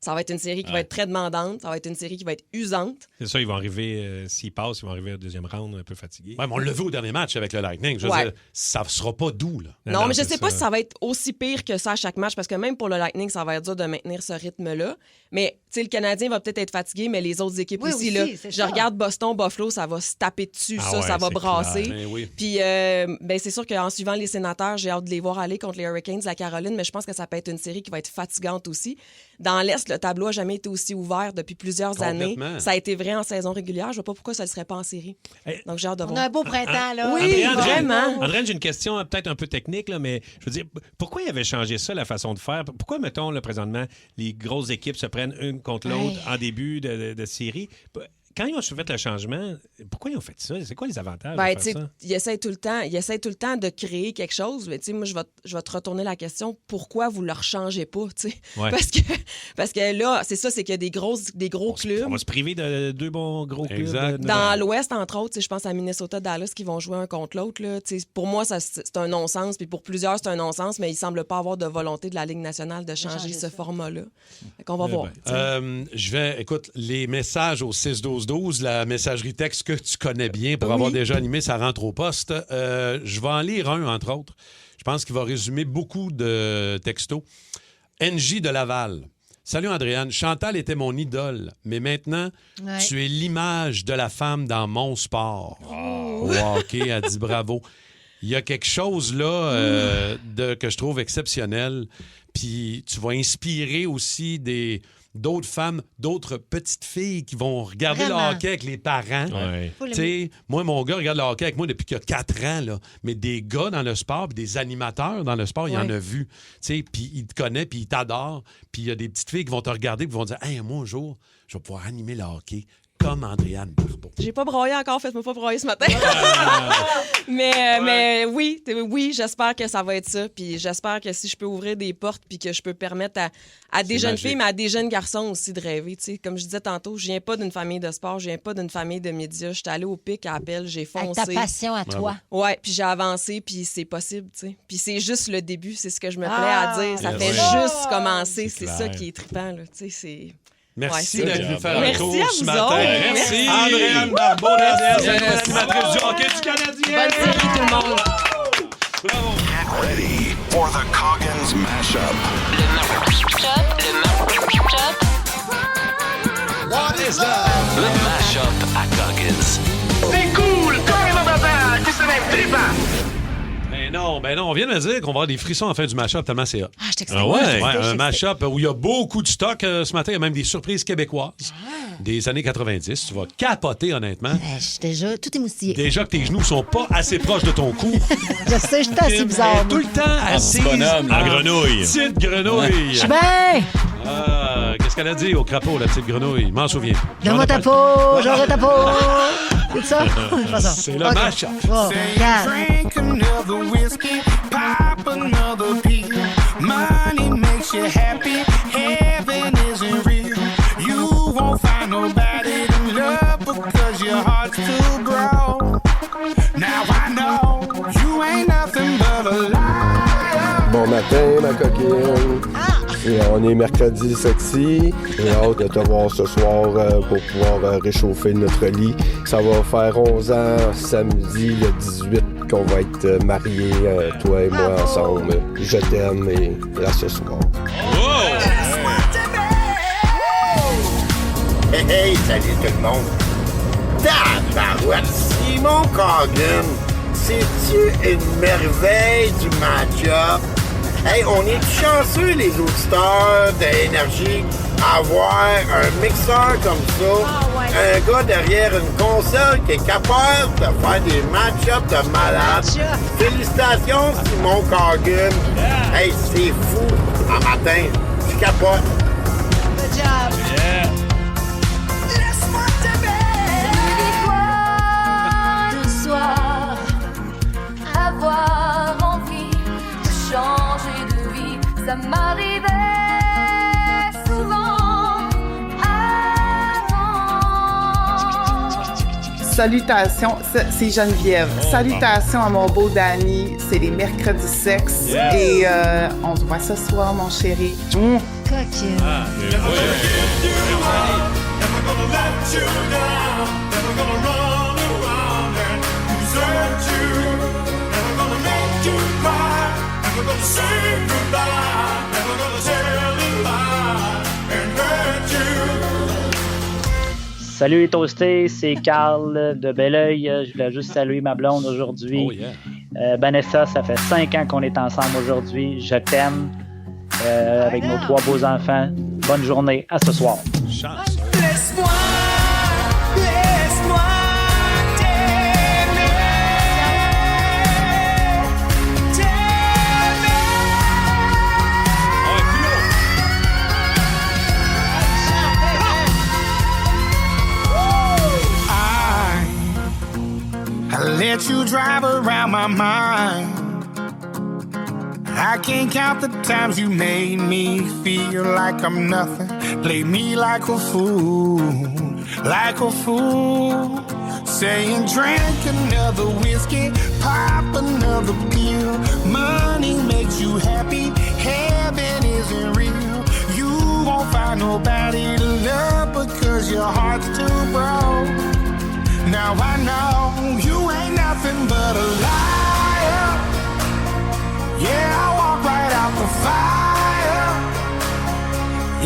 Ça va être une série qui va être très demandante. Ça va être une série qui va être usante. C'est ça, ils vont arriver, s'ils passent, ils vont arriver au deuxième round un peu fatigués. Oui, mais on l'a vu au dernier match avec le Lightning. Je veux dire, ça sera pas doux, là. Non, mais je sais pas si ça va être aussi pire que ça à chaque match, parce que même pour le Lightning, ça va être dur de maintenir ce rythme-là. Mais, tu sais, le Canadien va peut-être être fatigué, mais les autres équipes aussi, là. Je regarde Boston, Buffalo, ça va se taper dessus, ça va brasser. Puis, c'est sûr qu'en suivant les Sénateurs, j'ai hâte de les voir aller contre les Hurricanes de la Caroline, mais je pense que ça peut être une série qui va être fatigante aussi. Dans l'Est, le tableau n'a jamais été aussi ouvert depuis plusieurs années. Ça a été vrai en saison régulière. Je ne vois pas pourquoi ça ne le serait pas en série. Donc, j'ai hâte de voir. On a un beau printemps, là. Oui, vraiment. Andréane, j'ai une question peut-être un peu technique, là, mais je veux dire, pourquoi il avait changé ça, la façon de faire? Pourquoi, mettons, là, présentement, les grosses équipes se prennent une contre l'autre en début de série? quand ils ont fait le changement, pourquoi ils ont fait ça? C'est quoi les avantages Ben, de faire ça? ils essayent tout le temps de créer quelque chose. Mais moi, je vais te retourner la question. Pourquoi vous ne le changez pas? Ouais. Parce que là, c'est ça, c'est qu'il y a des gros clubs. On va se priver de 2 bons gros clubs. Dans l'Ouest, entre autres, je pense à Minnesota, Dallas qui vont jouer un contre l'autre. Là. Pour moi, c'est un non-sens. Puis pour plusieurs, c'est un non-sens, mais il ne semble pas avoir de volonté de la Ligue nationale de changer ce format-là. Fait qu'on va voir. Écoute, les messages au 6-12-12, la messagerie texte que tu connais bien pour avoir déjà animé, ça rentre au poste. Je vais en lire un, entre autres. Je pense qu'il va résumer beaucoup de textos. NJ de Laval. Salut Andréane, Chantal était mon idole, mais maintenant, tu es l'image de la femme dans mon sport. Au hockey, elle dit bravo. Il y a quelque chose là que je trouve exceptionnel. Puis tu vas inspirer aussi d'autres femmes, d'autres petites filles qui vont regarder le hockey avec les parents. Ouais. Moi, mon gars regarde le hockey avec moi depuis qu'il a 4 ans. Là. Mais des gars dans le sport, puis des animateurs dans le sport, il y en a vu. Puis il te connaît, puis il t'adore. Puis il y a des petites filles qui vont te regarder et qui vont dire « Hey, moi, un jour, je vais pouvoir animer le hockey comme Andréane Barbeau. » J'ai pas broyé encore, faites-moi pas broyer ce matin. Mais oui, j'espère que ça va être ça. Puis j'espère que si je peux ouvrir des portes puis que je peux permettre à des jeunes filles, mais à des jeunes garçons aussi de rêver. T'sais. Comme je disais tantôt, je viens pas d'une famille de sport, je viens pas d'une famille de médias. Je suis allée au pic à Appel, j'ai foncé. Avec ta passion à toi. Ouais, puis j'ai avancé, puis c'est possible. T'sais. Puis c'est juste le début, c'est ce que je me plais à dire. Ça fait juste commencer, c'est ça qui est trippant. Là. C'est... Merci d'être venu faire un tour ce matin. Autres. Merci. Andréane Barbeau, l'animatrice du hockey du Canadien. Bonne série, tout le monde. Bravo. Get ready for the Coggins Mashup. What is that? Le Mashup à Coggins. C'est cool! Carrément bavard! Tu serais trippant! Ben non, on vient de me dire qu'on va avoir des frissons en la fin du mashup tellement c'est hot. Ah, je t'explique. Un mashup où il y a beaucoup de stock ce matin. Il y a même des surprises québécoises des années 90. Tu vas capoter, honnêtement. Je suis déjà tout émoustillé. Déjà que tes genoux sont pas assez proches de ton cou. Je sais, je suis assez bizarre. Tout le temps assise en grenouille. Petite grenouille. Je suis bien. Qu'est-ce qu'elle a dit au crapaud, la petite grenouille? M'en souviens. Donne-moi ta peau, j'aurai ta peau. C'est ça? C'est le mashup. Drink another whiskey, pop another pill. Money makes you happy, heaven isn't real. You won't find nobody to love because your heart's too grown. Now I know you ain't nothing but a liar. Bon matin, ma coquine. Et on est mercredi sexy. J'ai hâte de te voir ce soir pour pouvoir réchauffer notre lit. Ça va faire 11 ans, samedi, le 18, qu'on va être mariés, toi et moi, ensemble. Je t'aime et à ce soir. Hey, hey, salut tout le monde. Tabarouette, Simon Coggin, c'est-tu une merveille du match-up? Hey, on est chanceux, les auditeurs d'Énergie, à avoir un mixeur comme ça. Un gars derrière une console qui est capable de faire des match-ups de malade. Félicitations, Simon Coggin. Hey, c'est fou. En matin, tu capotes. Good job. Yeah. Laisse-moi t'aimer. Le soir, avoir envie de changer de vie, ça m'arrivait souvent avant. Salutations, c'est Geneviève. Salutations à mon beau Danny. C'est les mercredis sexe. Yes. Et on se voit ce soir, mon chéri. Coquine. Salut les toastés, c'est Carl de Belleuil. Je voulais juste saluer ma blonde aujourd'hui. Oh yeah. Vanessa, ça fait 5 ans qu'on est ensemble aujourd'hui. Je t'aime avec nos 3 beaux enfants. Bonne journée, à ce soir. Chance. Laisse-moi t'aimer. drive around my mind. I can't count the times you made me feel like I'm nothing. Play me like a fool, like a fool. Saying drink another whiskey, pop another pill. Money makes you happy, heaven isn't real. You won't find nobody to love because your heart's too broke. Now I know you ain't nothing but a liar. Yeah, I walk right out the fire.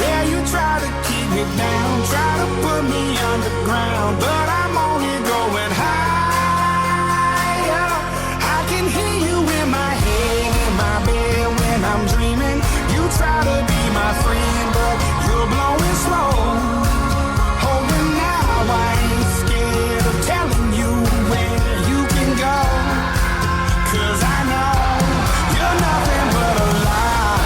Yeah, you try to keep me down, try to put me underground, but I'm only going higher. I can hear you in my head, in my bed when I'm dreaming. You try to be my friend, but you're blowing slow. Oh, and now I ain't scared of telling you where you can go, 'cause I know you're nothing but a lie.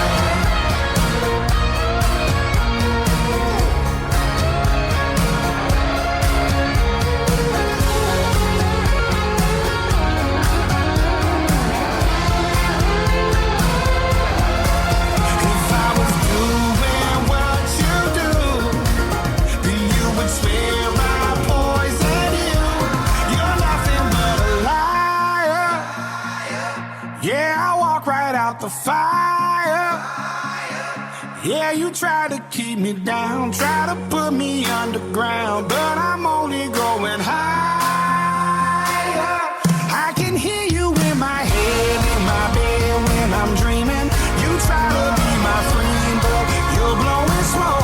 If I was doing what you do, then you would swear I poisoned you. You're nothing but a liar. Yeah, I walk right out the fire. Yeah, you try to keep me down, try to put me underground, but I'm only going higher. I can hear you in my head, in my bed when I'm dreaming. You try to be my friend, but you're blowing slow.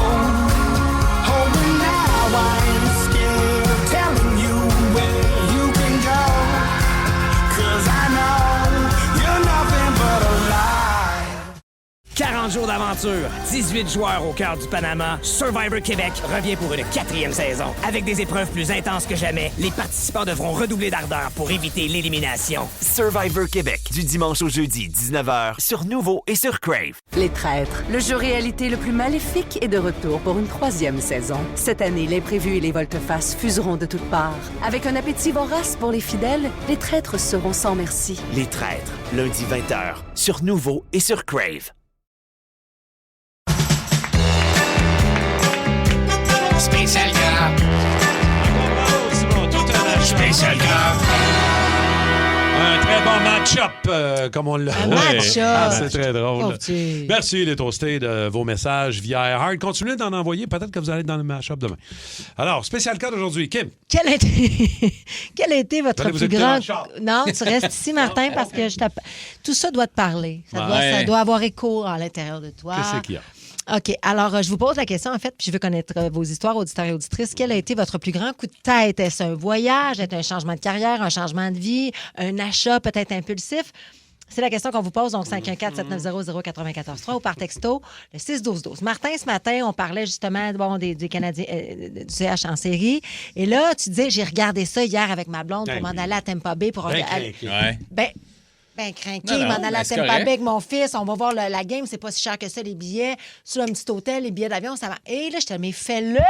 Oh, and now I ain't scared of telling you where you can go, 'cause I know you're nothing but a lie. 40 jours d'aventure, 18 joueurs au cœur du Panama, Survivor Québec revient pour une 4e saison. Avec des épreuves plus intenses que jamais, les participants devront redoubler d'ardeur pour éviter l'élimination. Survivor Québec, du dimanche au jeudi, 19h, sur Nouveau et sur Crave. Les Traîtres, le jeu réalité le plus maléfique est de retour pour une 3e saison. Cette année, l'imprévu et les volte-face fuseront de toutes parts. Avec un appétit vorace pour les fidèles, les traîtres seront sans merci. Les Traîtres, lundi 20h, sur Nouveau et sur Crave. Spécial gras. Spécial gras. Un très bon match-up, comme on l'a. Un match-up. Ah, c'est très drôle. Oh, petit. Merci, les toastés, de vos messages via iHeart. Continuez d'en envoyer. Peut-être que vous allez être dans le match-up demain. Alors, spécial cas d'aujourd'hui. Kim. Quel a été votre Allez, vous plus écoutez grand... dans le char. Non, tu restes ici, Martin, parce que tout ça doit te parler. Ça doit avoir écho à l'intérieur de toi. Qu'est-ce qu'il y a? OK. Alors, je vous pose la question, en fait, puis je veux connaître vos histoires, auditeurs et auditrices. Quel a été votre plus grand coup de tête? Est-ce un voyage? Est-ce un changement de carrière? Un changement de vie? Un achat peut-être impulsif? C'est la question qu'on vous pose, donc 514-790-0943 ou par texto, le 6-12-12. Martin, ce matin, on parlait justement des Canadiens du CH en série. Et là, tu disais, j'ai regardé ça hier avec ma blonde pour m'en aller à Tampa Bay. Ben craqué, Non, m'en aller à c'est Tampa correct. Bay avec mon fils. On va voir la game, c'est pas si cher que ça, les billets. Sur un petit hôtel, les billets d'avion, ça va. Et là, je te dis, mais fais-le!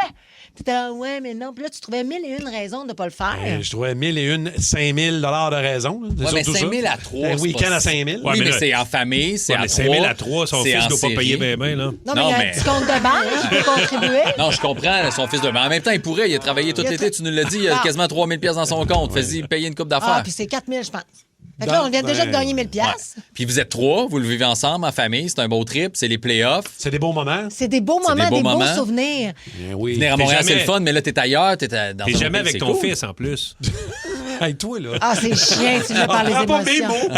Puis t'es là, ouais, mais non. Puis là, tu trouvais 1001 raisons de ne pas le faire. Je trouvais 5 000 de raison. là. C'est Ouais, mais surtout 5 000 ça. à 3. Un week-end à 5 000. Oui, mais c'est en famille, c'est à 3. 5 000 à 3, son fils ne doit pas payer bien, là. Non, mais il y a un petit compte de banque, il peut contribuer. Non, je comprends, son fils de... Mais en même temps, il pourrait. Il a travaillé tout l'été, tu nous l'as dit, il a quasiment 3 000 dans son compte. Fais-y payer une coupe d'affaires. Ah, puis c'est 4 000, je pense. Fait que là, on vient déjà de gagner 1 000 Ouais. Puis vous êtes 3, vous le vivez ensemble en famille, c'est un beau trip, c'est les playoffs. C'est des beaux moments. C'est des beaux moments, des beaux souvenirs. Oui. Venir à Montréal, c'est le fun, mais là, t'es ailleurs, t'es dans T'es ton jamais pays, avec c'est ton cool. fils, en plus. Hey, toi, là. Ah, c'est chiant, tu me parles des Prends pas mes émotions. mots.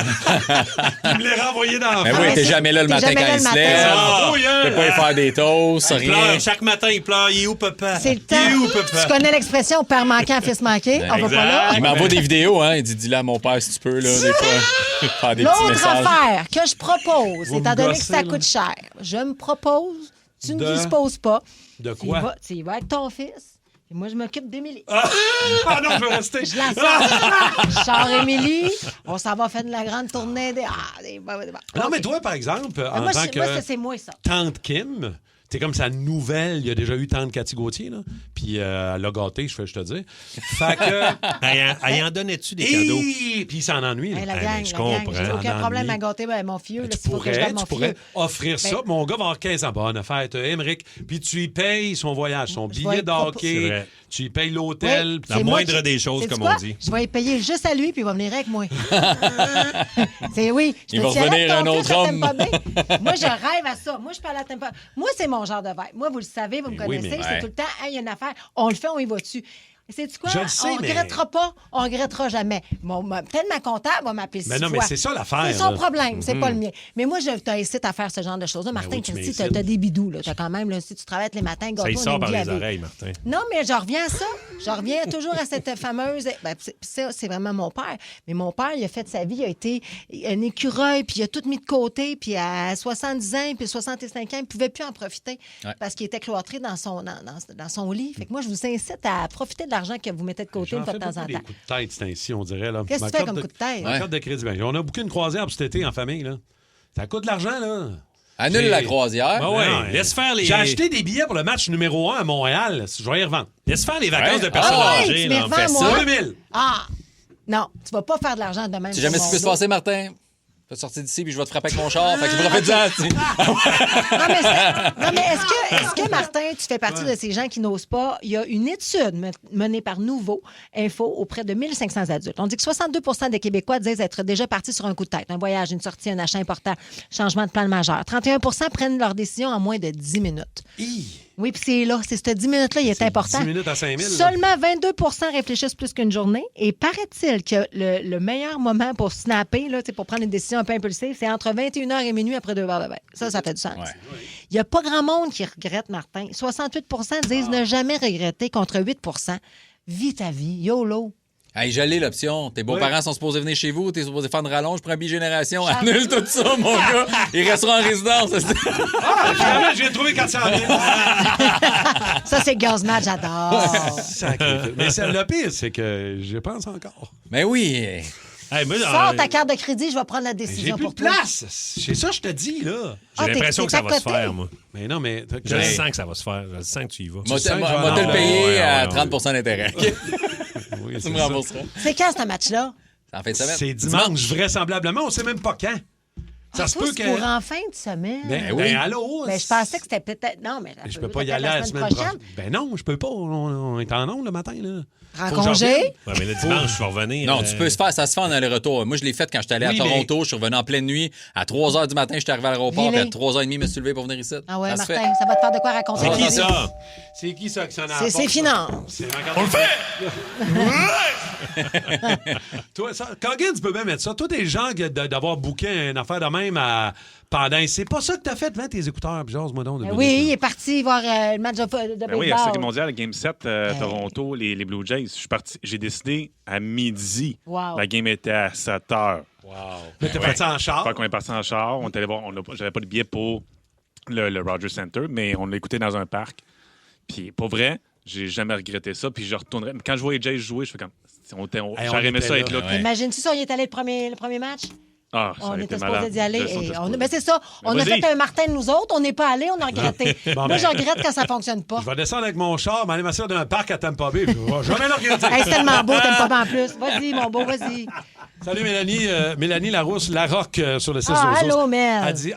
Tu me les renvoyés dans la Ben face. oui, t'es jamais là le T'es matin jamais quand là il le se matin. lève. Ah, oui, hein. Tu peux pas y faire des toasts, Il rien. pleure. Chaque matin, il pleure. Il est où, papa? C'est le temps. Il est où, papa? Tu connais l'expression père manquant, fils manqué. On va pas là. Il m'envoie des vidéos, hein. Il dit, dis-le à mon père si tu peux, là, des fois. Faire des petits L'autre messages. affaire que je propose, Vous me étant donné que gossez, ça là. coûte cher, je me propose, tu ne De- disposes pas. De Tu y quoi? vas- Tu y vas avec ton fils. Et moi, je m'occupe d'Émilie. Ah non, je veux rester. Je la sors. Je sors Émilie. On s'en va faire de la grande tournée. Non, mais toi, par exemple, en moi, tant c'est- que moi, ça, c'est moi, ça. tante Kim, t'es comme sa nouvelle. Il y a déjà eu tante Cathy Gauthier, là. Puis elle l'a gâté, je te dis. Fait que... Elle en donnait-tu des cadeaux? Puis il s'en ennuie. Hey, Là. la gang, je la gang, comprends. j'ai aucun En problème ennui. à gâter mon fieux. Là, Tu s'il faut que je garde mon pourrais fieux. offrir ça. Ben- Mon gars va avoir 15 ans. Bonne fête, Émeric. Puis tu y payes son voyage, son vais billet être de C'est hockey. vrai. Tu y payes l'hôtel. Oui, puis c'est La moi moindre des choses, sais-tu comme quoi? on dit. Je vais y payer juste à lui, puis il va venir avec moi. C'est oui. Il va revenir un autre homme. Moi, je rêve à ça. Moi, je parle à Tampa. Moi, c'est mon genre de vibe. Moi, vous le savez, vous me Mais oui, connaissez. mais- C'est Ouais. tout le temps, hey, il y a une affaire. On le fait, on y va dessus. Sais-tu quoi? Je le sais, On mais- regrettera pas, on regrettera jamais. Peut-être ma comptable va m'appeler 6 Mais non, mais fois. c'est ça l'affaire, C'est son là. problème, c'est Mhm. pas le mien. Mais moi, je t'incite à faire ce genre de choses-là. Martin, oui, tu Christy, m'incites. t'as des bidous. Là. T'as quand même, là, si tu travailles les matins, Ça gâteau, y on sort est par les lavé. oreilles, Martin. Non, mais je reviens à ça. Je reviens toujours à cette fameuse... Ben, c'est vraiment mon père. Mais mon père, il a fait sa vie, il a été un écureuil, puis il a tout mis de côté, puis à 70 ans, puis 65 ans, il ne pouvait plus en profiter parce qu'il était cloîtré dans son lit. Fait que moi, je vous incite à profiter de l'argent que vous mettez de côté J'en une fois fais de temps en beaucoup des temps. coups de tête, c'est ainsi, on dirait. Là. Qu'est-ce que Ma tu fais carte comme coup de tête? Ma carte de crédit. Ben, on a booké une croisière pour cet été en famille. Là. Ça coûte de l'argent, là. Annule J'ai- la croisière. Ben ouais, Non, laisse faire les... J'ai acheté des billets pour le match numéro 1 à Montréal. Je vais y revendre. Laisse faire les vacances Ouais. de personnes Ah ouais, âgées. tu là, me on fait revends, ça. moi. 2000. Ah! Non, tu vas pas faire de l'argent de même. Tu sais jamais ce qui peut se passer, Martin. Tu vas sortir d'ici puis je vais te frapper avec mon char. Fait que profite-en. tu sais. Non, mais est-ce que, Martin, tu fais partie de ces gens qui n'osent pas? Il y a une étude menée par Nouveau Info auprès de 1500 adultes. On dit que 62 des Québécois disent être déjà partis sur un coup de tête. Un voyage, une sortie, un achat important, changement de plan majeur. 31 prennent leur décision en moins de 10 minutes. Oui, puis c'est là. C'est ce 10 minutes-là, il est important. 10 minutes à 5000. Seulement 22 réfléchissent plus qu'une journée. Et paraît-il que le meilleur moment pour snapper, là, pour prendre une décision un peu impulsive, c'est entre 21h et minuit après 2 heures de veille. Ça fait du sens. Il n'y a pas grand monde qui regrette, Martin. 68 disent ne jamais regretter contre 8 Vis ta vie. YOLO. Hey, je l'ai l'option. Tes beaux-parents sont supposés venir chez vous, t'es supposé faire une rallonge pour un bigénération. Ah. Annule tout ça, mon gars. Ils resteront en résidence. Ah, finalement, j'ai trouvé 400 000. Ça, c'est Gazmat, j'adore. Sacré. Mais le pire, c'est que je pense encore. Mais oui. Hey, moi, Sors ta carte de crédit, je vais prendre la J'ai décision plus pour de toi. place. C'est ça, je te dis, là. J'ai l'impression que ça va se faire, moi. Mais non, mais... Je le sens que ça va se faire. Je le sens que tu y vas. Moi, sens que je vais te le en payer ouais, à ouais, 30 d'intérêt. Oui, Tu c'est me ça. rembourseras. C'est quand, ce match-là? En fin de semaine. C'est dimanche, vraisemblablement. On ne sait même pas quand. Ça se Toi, peut c'est que... pour en fin de semaine. Ben, allô? Ben, je pensais que c'était peut-être... Non, mais Je peux pas y aller la semaine prochaine. Ben non, je peux pas. On est en ondes le matin, là. En Faut que j'en congé? revienne. Ouais, mais le dimanche, je vais revenir. Non, tu peux se faire, ça se fait en aller-retour. Moi, je l'ai fait quand j'étais allé Oui, à Toronto. Je suis revenu en pleine nuit. À 3 h du matin, j'étais arrivé à l'aéroport. Puis à 3 h 30, je me suis levé pour venir ici. Ah ouais, Ça se Martin, ça va te faire de quoi raconter. C'est qui aujourd'hui. ça? C'est qui ça qui s'en a C'est Finance. On le fait! Toi, ça, Coggins peut bien mettre ça. Toi, des gens d'avoir booké une affaire de même pendant. C'est pas ça que t'as fait devant tes écouteurs. Puis genre, moi donc. Ben oui, il est parti voir le match de baseball. Oui, à la Série mondiale, Game 7, Toronto, les Blue Jays. J'ai décidé à midi. Wow. La game était à 7 heures. Wow. Mais t'es parti en char? Fait qu'on est parti en char. On est allé voir, j'avais pas de billet pour le Rogers Center, mais on l'a écouté dans un parc. Puis pour vrai, j'ai jamais regretté ça. Puis je retournerais. Quand je voyais Jays jouer, je fais comme. J'aurais aimé ça être là. Imagine-tu si on y est allé le premier match? Ah, ça On aurait était été supposé malade. d'y aller. Je sautais pas. Ben c'est ça. Mais On a vas-y. fait un Martin de nous autres. On n'est pas allé, on a regretté. Bon, Moi, ben. je regrette quand ça fonctionne pas. Je vais descendre avec mon char, m'aller m'asseoir d'un parc à Tampa Bay. Je vais jamais le regretter. Hey, c'est tellement beau, t'aimes pas bien en plus. Vas-y, mon beau, vas-y. Salut Mélanie. Mélanie Larousse, la rock sur le 6 Ah, allô, Mel. Elle dit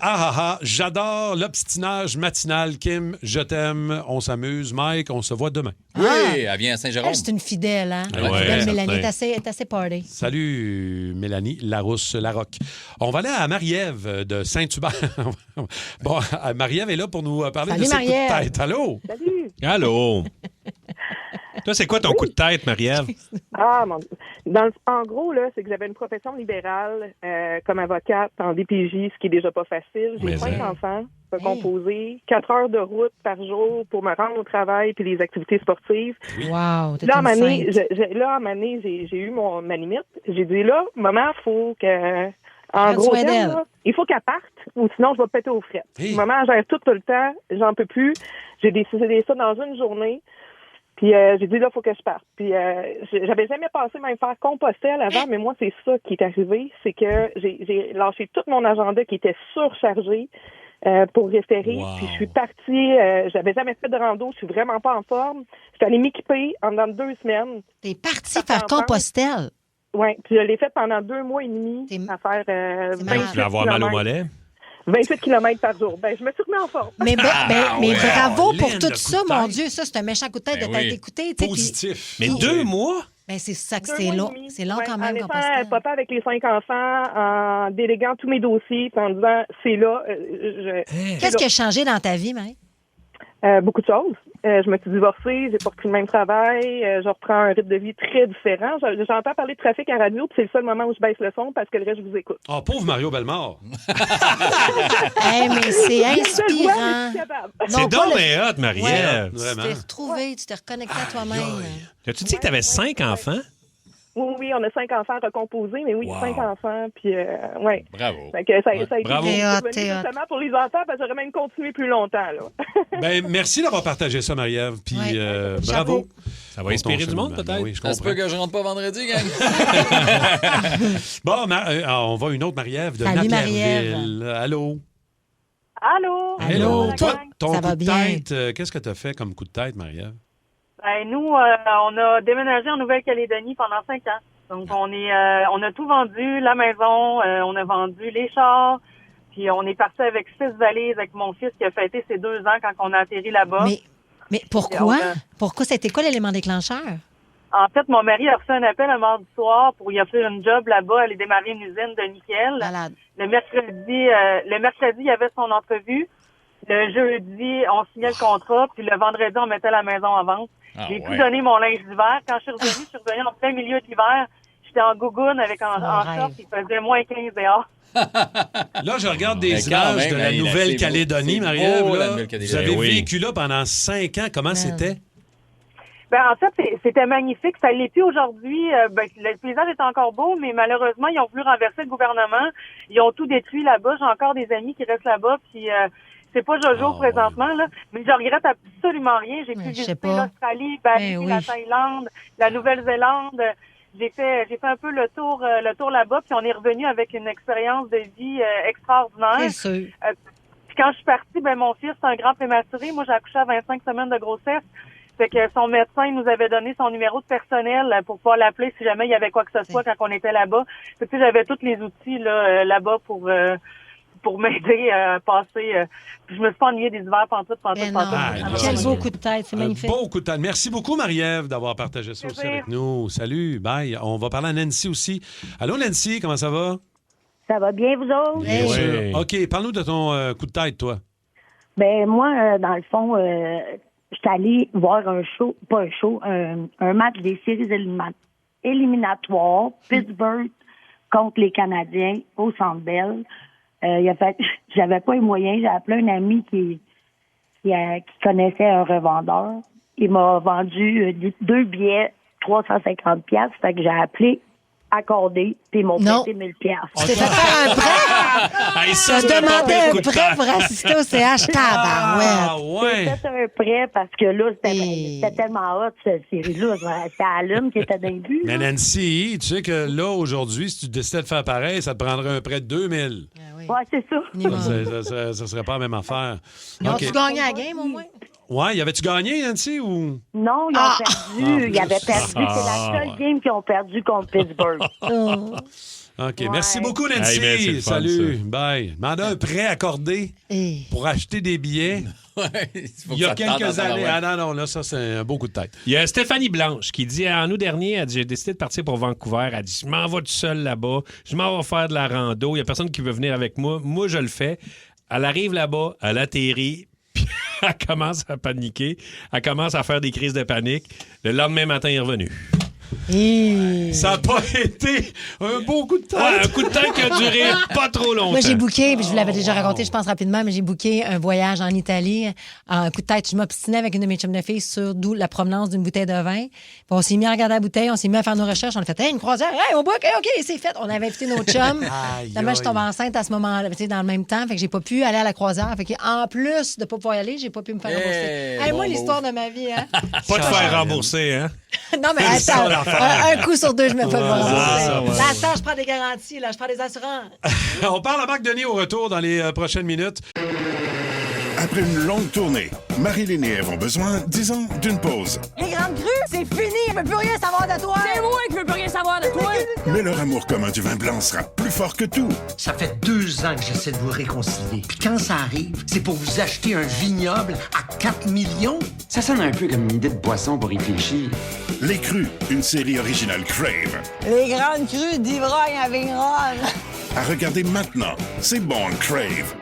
j'adore l'obstinage matinal. Kim, je t'aime. On s'amuse. Mike, on se voit demain. Oui, elle vient à Saint-Jérôme. Elle, c'est une fidèle, hein? Ouais, Fidèle Mélanie, certain. est assez party. Salut Mélanie Larousse, la rock. On va aller à Marie-Ève de Saint-Hubert. Bon, Marie-Ève est là pour nous parler Salut, de ses coups de Marie-Ève. tête. Allô? Salut. Allô? Toi, c'est quoi ton coup de tête, Marie-Ève? Ah, mon Dieu. En gros, là, c'est que j'avais une profession libérale comme avocate en DPJ, ce qui est déjà pas facile. J'ai Mais 5 ça. enfants, pas composés, 4 heures de route par jour pour me rendre au travail puis les activités sportives. Wow, t'es Là, à un une moment donné, sainte. j'ai eu ma limite. J'ai dit, là, maman, faut que... En Prends gros, soin d'elle. là, il faut qu'elle parte ou sinon je vais péter aux frettes. Maman elle gère tout le temps, j'en peux plus. J'ai décidé ça dans une journée. Puis j'ai dit, là, il faut que je parte. Puis j'avais jamais pensé même faire composter à l'avant, mais moi, c'est ça qui est arrivé. C'est que j'ai lâché tout mon agenda qui était surchargé. pour référer. Wow. Puis je suis partie, j'avais jamais fait de rando, je suis vraiment pas en forme. J'étais allée m'équiper en dans 2 semaines. T'es partie faire Compostelle. Oui, puis je l'ai fait pendant 2 mois et demi à faire 28 Tu vas avoir mal au mollet? 28 km par jour. Ben, je me suis remis en forme. Mais bravo pour Lynn, tout le ça, coup de mon tête. Dieu. Ça, c'est un méchant coup de tête Ben de t'être oui. écouté. Positif. Mais 2 mois? Ben, c'est ça que 2 c'est mois et long. demi. C'est long Ouais, quand en même, étant Compostelle. papa avec les 5 enfants, en déléguant tous mes dossiers, puis en disant, c'est là. Qu'est-ce qui a changé dans ta vie, Marie? Beaucoup de choses. Je me suis divorcée, j'ai pas repris le même travail, je reprends un rythme de vie très différent. J'entends parler de trafic à radio, puis c'est le seul moment où je baisse le son parce que le reste, je vous écoute. Oh, pauvre Mario Bellemare. Hey, mais c'est inspirant. C'est donc bien hot, Marie-Ève. Tu t'es retrouvé, tu t'es reconnecté à toi-même. As-tu dit que tu avais 5 enfants? Oui, on a 5 enfants recomposés, mais oui, Wow. 5 enfants, puis ouais. Bravo. Fait que ça a été Bravo. justement pour les enfants, parce que j'aurais même continué plus longtemps, là. Ben, merci d'avoir partagé ça, Marie-Ève. Puis bravo. Ça va inspirer du monde, peut-être? Oui, je Ça se peut comprends. que je rentre pas vendredi, gang. Bon, on va à une autre Marie-Ève de Salut, Napierville. Allô? Allô? Hello. Toi, ton Ça coup va de bien? tête, qu'est-ce que tu as fait comme coup de tête, Marie-Ève? Ben, nous, on a déménagé en Nouvelle-Calédonie pendant 5 ans. Donc, on a tout vendu, la maison, on a vendu les chars, puis on est parti avec 6 valises avec mon fils qui a fêté ses 2 ans quand on a atterri là-bas. Mais pourquoi? Et on a- Pourquoi? C'était quoi l'élément déclencheur? En fait, mon mari a reçu un appel un mardi soir pour y offrir une job là-bas, aller démarrer une usine de nickel. Le mercredi, il y avait son entrevue. Le jeudi, on signait le contrat, puis le vendredi, on mettait la maison en vente. Ah, J'ai tout ouais. donné mon linge d'hiver. Quand je suis revenue en plein milieu de l'hiver. J'étais en gougoune avec en short, il faisait moins 15 dehors. Là, je regarde des Mais quand images même, de la hey, là, Nouvelle-Calédonie, c'est beau, Marie-Ève. la là. Nouvelle-Calédonie. Vous avez Oui. vécu là pendant 5 ans. Comment c'était? Ben, en fait, c'était magnifique. Ça l'est plus aujourd'hui. Ben, le paysage est encore beau, mais malheureusement, ils ont voulu renverser le gouvernement. Ils ont tout détruit là-bas. J'ai encore des amis qui restent là-bas, puis c'est pas Jojo présentement, là. Mais je regrette absolument rien. J'ai pu visiter l'Australie, Bali, la Thaïlande, la Nouvelle-Zélande. J'ai fait un peu le tour là-bas, puis on est revenu avec une expérience de vie extraordinaire. C'est sûr. Puis quand je suis partie, ben mon fils, c'est un grand prématuré. Moi, j'ai accouché à 25 semaines de grossesse. Fait que son médecin nous avait donné son numéro de personnel pour pouvoir l'appeler si jamais il y avait quoi que ce soit quand on était là-bas. Fait que j'avais tous les outils là-bas pour m'aider à passer. Puis je me suis pas ennuyée des hivers pantoute. Quel beau coup de tête, c'est magnifique. Beau coup de tête. Merci beaucoup, Marie-Ève, d'avoir partagé ça aussi avec nous. Salut, bye. On va parler à Nancy aussi. Allô, Nancy, comment ça va? Ça va bien, vous autres? Bien sûr. OK, parle-nous de ton coup de tête, toi. Ben moi, dans le fond, j'étais allée voir un show, pas un show, un match des séries éliminatoires, Pittsburgh contre les Canadiens au Centre Bell. J'avais pas les moyens, j'ai appelé un ami qui connaissait un revendeur. Il m'a vendu 2 billets 350$, fait que j'ai appelé accordé, puis ils m'ont prêté 1000$. Tu t'es fait faire un prêt? Hey, Tu as demandé un prêt pour assister au CH J'ai fait un prêt parce que là, c'était tellement hot, cette série-là. C'était Alum qui était dans le but. Mais Nancy, tu sais que là, aujourd'hui, si tu décidais de faire pareil, ça te prendrait un prêt de 2000. Ouais, c'est ça. Ça serait pas la même affaire. Ils OK. ont-tu gagné la game, au moins? Ouais, y avait-tu gagné, Nancy, ou? Non, ils ont perdu. Ils avaient perdu. C'est la seule game qu'ils ont perdu contre Pittsburgh. OK. Merci beaucoup, Nancy. Hey, ben, c'est le fun, Salut. ça. Bye. Demandez un prêt accordé pour acheter des billets. Il y a quelques années. Ah non, là, ça, c'est un beau coup de tête. Il y a Stéphanie Blanche qui dit en août dernier, elle dit j'ai décidé de partir pour Vancouver. Elle dit je m'en vais tout seul là-bas. Je m'en vais faire de la rando. Il n'y a personne qui veut venir avec moi. Moi, je le fais. Elle arrive là-bas, elle atterrit, puis elle commence à paniquer. Elle commence à faire des crises de panique. Le lendemain matin, elle est revenue. Ça n'a pas été un beau coup de tête. Ouais, un coup de tête qui a duré pas trop longtemps. Moi, j'ai booké, puis je vous l'avais déjà raconté, je pense rapidement, mais j'ai booké un voyage en Italie. Un coup de tête, je m'obstinais avec une de mes chums de filles sur d'où la provenance d'une bouteille de vin. Puis on s'est mis à regarder la bouteille, on s'est mis à faire nos recherches. On a fait, hey, une croisière, hey, on book, OK, c'est fait. On avait invité nos chums. Finalement, je tombe enceinte à ce moment-là, tu sais, dans le même temps. Fait que j'ai pas pu aller à la croisière. Fait qu'en plus de pas pouvoir y aller, j'ai pas pu me faire rembourser. Hey, moi, l'histoire de ma vie, hein. Pas te faire rembourser, hein? Non, mais C'est ça, attends, l'affaire. un coup sur deux, je me fais rembourser. ouais. Là, ça, je prends des garanties, là, je prends des assurances. On parle à Marc Denis au retour dans les prochaines minutes. Après une longue tournée, Marilyn et Ève ont besoin, disons, d'une pause. Les grandes crues, c'est fini, je veux plus rien savoir de toi. C'est moi qui veux plus rien savoir de toi. Mais leur amour commun du vin blanc sera plus fort que tout. Ça fait 2 ans que j'essaie de vous réconcilier. Puis quand ça arrive, c'est pour vous acheter un vignoble à 4 millions. Ça sonne un peu comme une idée de boisson pour réfléchir. Les Crus, une série originale Crave. Les grandes crues d'ivrogne à Vigneronne. À regarder maintenant, c'est bon Crave.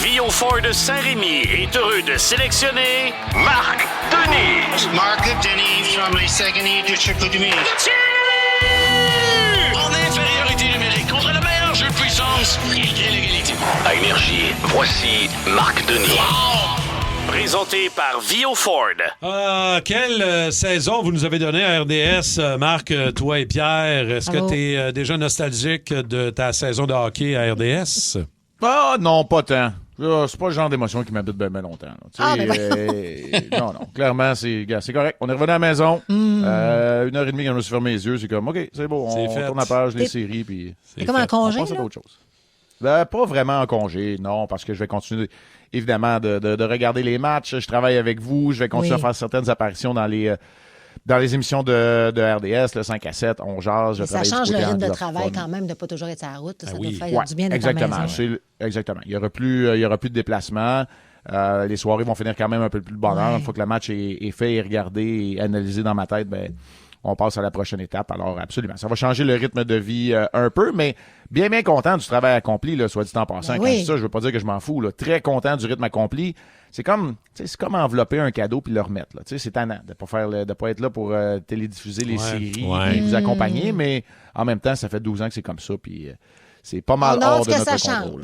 Vio Ford Saint-Rémy est heureux de sélectionner Marc Denis. Marc Denis from les Saguenay du Chicoutimi. En infériorité numérique contre le meilleur jeu de puissance, et l'égalité. À Énergie, voici Marc Denis. Présenté par Vio Ford. Quelle saison vous nous avez donnée à RDS, Marc, toi et Pierre? Est-ce que tu es déjà nostalgique de ta saison de hockey à RDS? Ah non, pas tant. C'est pas le genre d'émotion qui m'habite bien longtemps. Non, clairement, c'est correct. On est revenu à la maison. 1h30 quand je me suis fermé les yeux, c'est comme, OK, c'est beau, on tourne la page, les séries, puis... C'est comme en congé, on passe à d'autres choses. Ben, pas vraiment en congé, non, parce que je vais continuer, évidemment, de regarder les matchs. Je travaille avec vous, je vais continuer à faire certaines apparitions dans les émissions de RDS, le 5 à 7, on jase. Ça change le rythme de travail quand même, de ne pas toujours être sur la route. Ça doit faire du bien d'être à la maison. Exactement. Il n'y aura plus de déplacement. Les soirées vont finir quand même un peu plus de bonheur. Une fois que le match est fait et regardé et analysé dans ma tête, ben, on passe à la prochaine étape. Alors, absolument. Ça va changer le rythme de vie un peu, mais bien content du travail accompli, là, soit dit en passant. Quand je dis ça, je veux pas dire que je m'en fous. Là. Très content du rythme accompli. C'est comme envelopper un cadeau puis le remettre. Là. C'est tannant de pas être là pour télédiffuser les séries et vous accompagner, mais en même temps, ça fait 12 ans que c'est comme ça. Puis c'est pas mal hors de notre contrôle.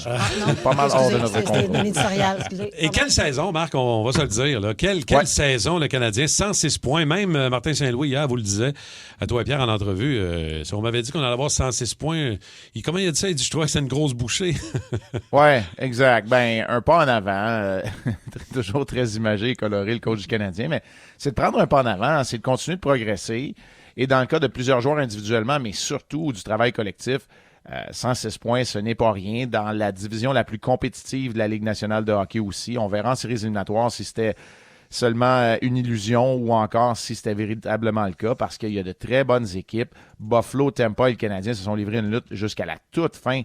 Pas mal hors de notre contrôle. Et quelle saison, Marc, on va se le dire. Là. Quelle saison, le Canadien, 106 points. Même Martin Saint-Louis, hier, vous le disait, à toi et Pierre en entrevue, si on m'avait dit qu'on allait avoir 106 points, comment il a dit ça? Il dit, je trouvais que c'est une grosse bouchée. Oui, exact. Ben, un pas en avant. Toujours très imagé et coloré, le coach du Canadien. Mais c'est de prendre un pas en avant, c'est de continuer de progresser. Et dans le cas de plusieurs joueurs individuellement, mais surtout du travail collectif, 106 points, ce n'est pas rien. Dans la division la plus compétitive de la Ligue nationale de hockey aussi, on verra en séries éliminatoires si c'était seulement une illusion ou encore si c'était véritablement le cas, parce qu'il y a de très bonnes équipes. Buffalo, Tampa et le Canadien se sont livrés une lutte jusqu'à la toute fin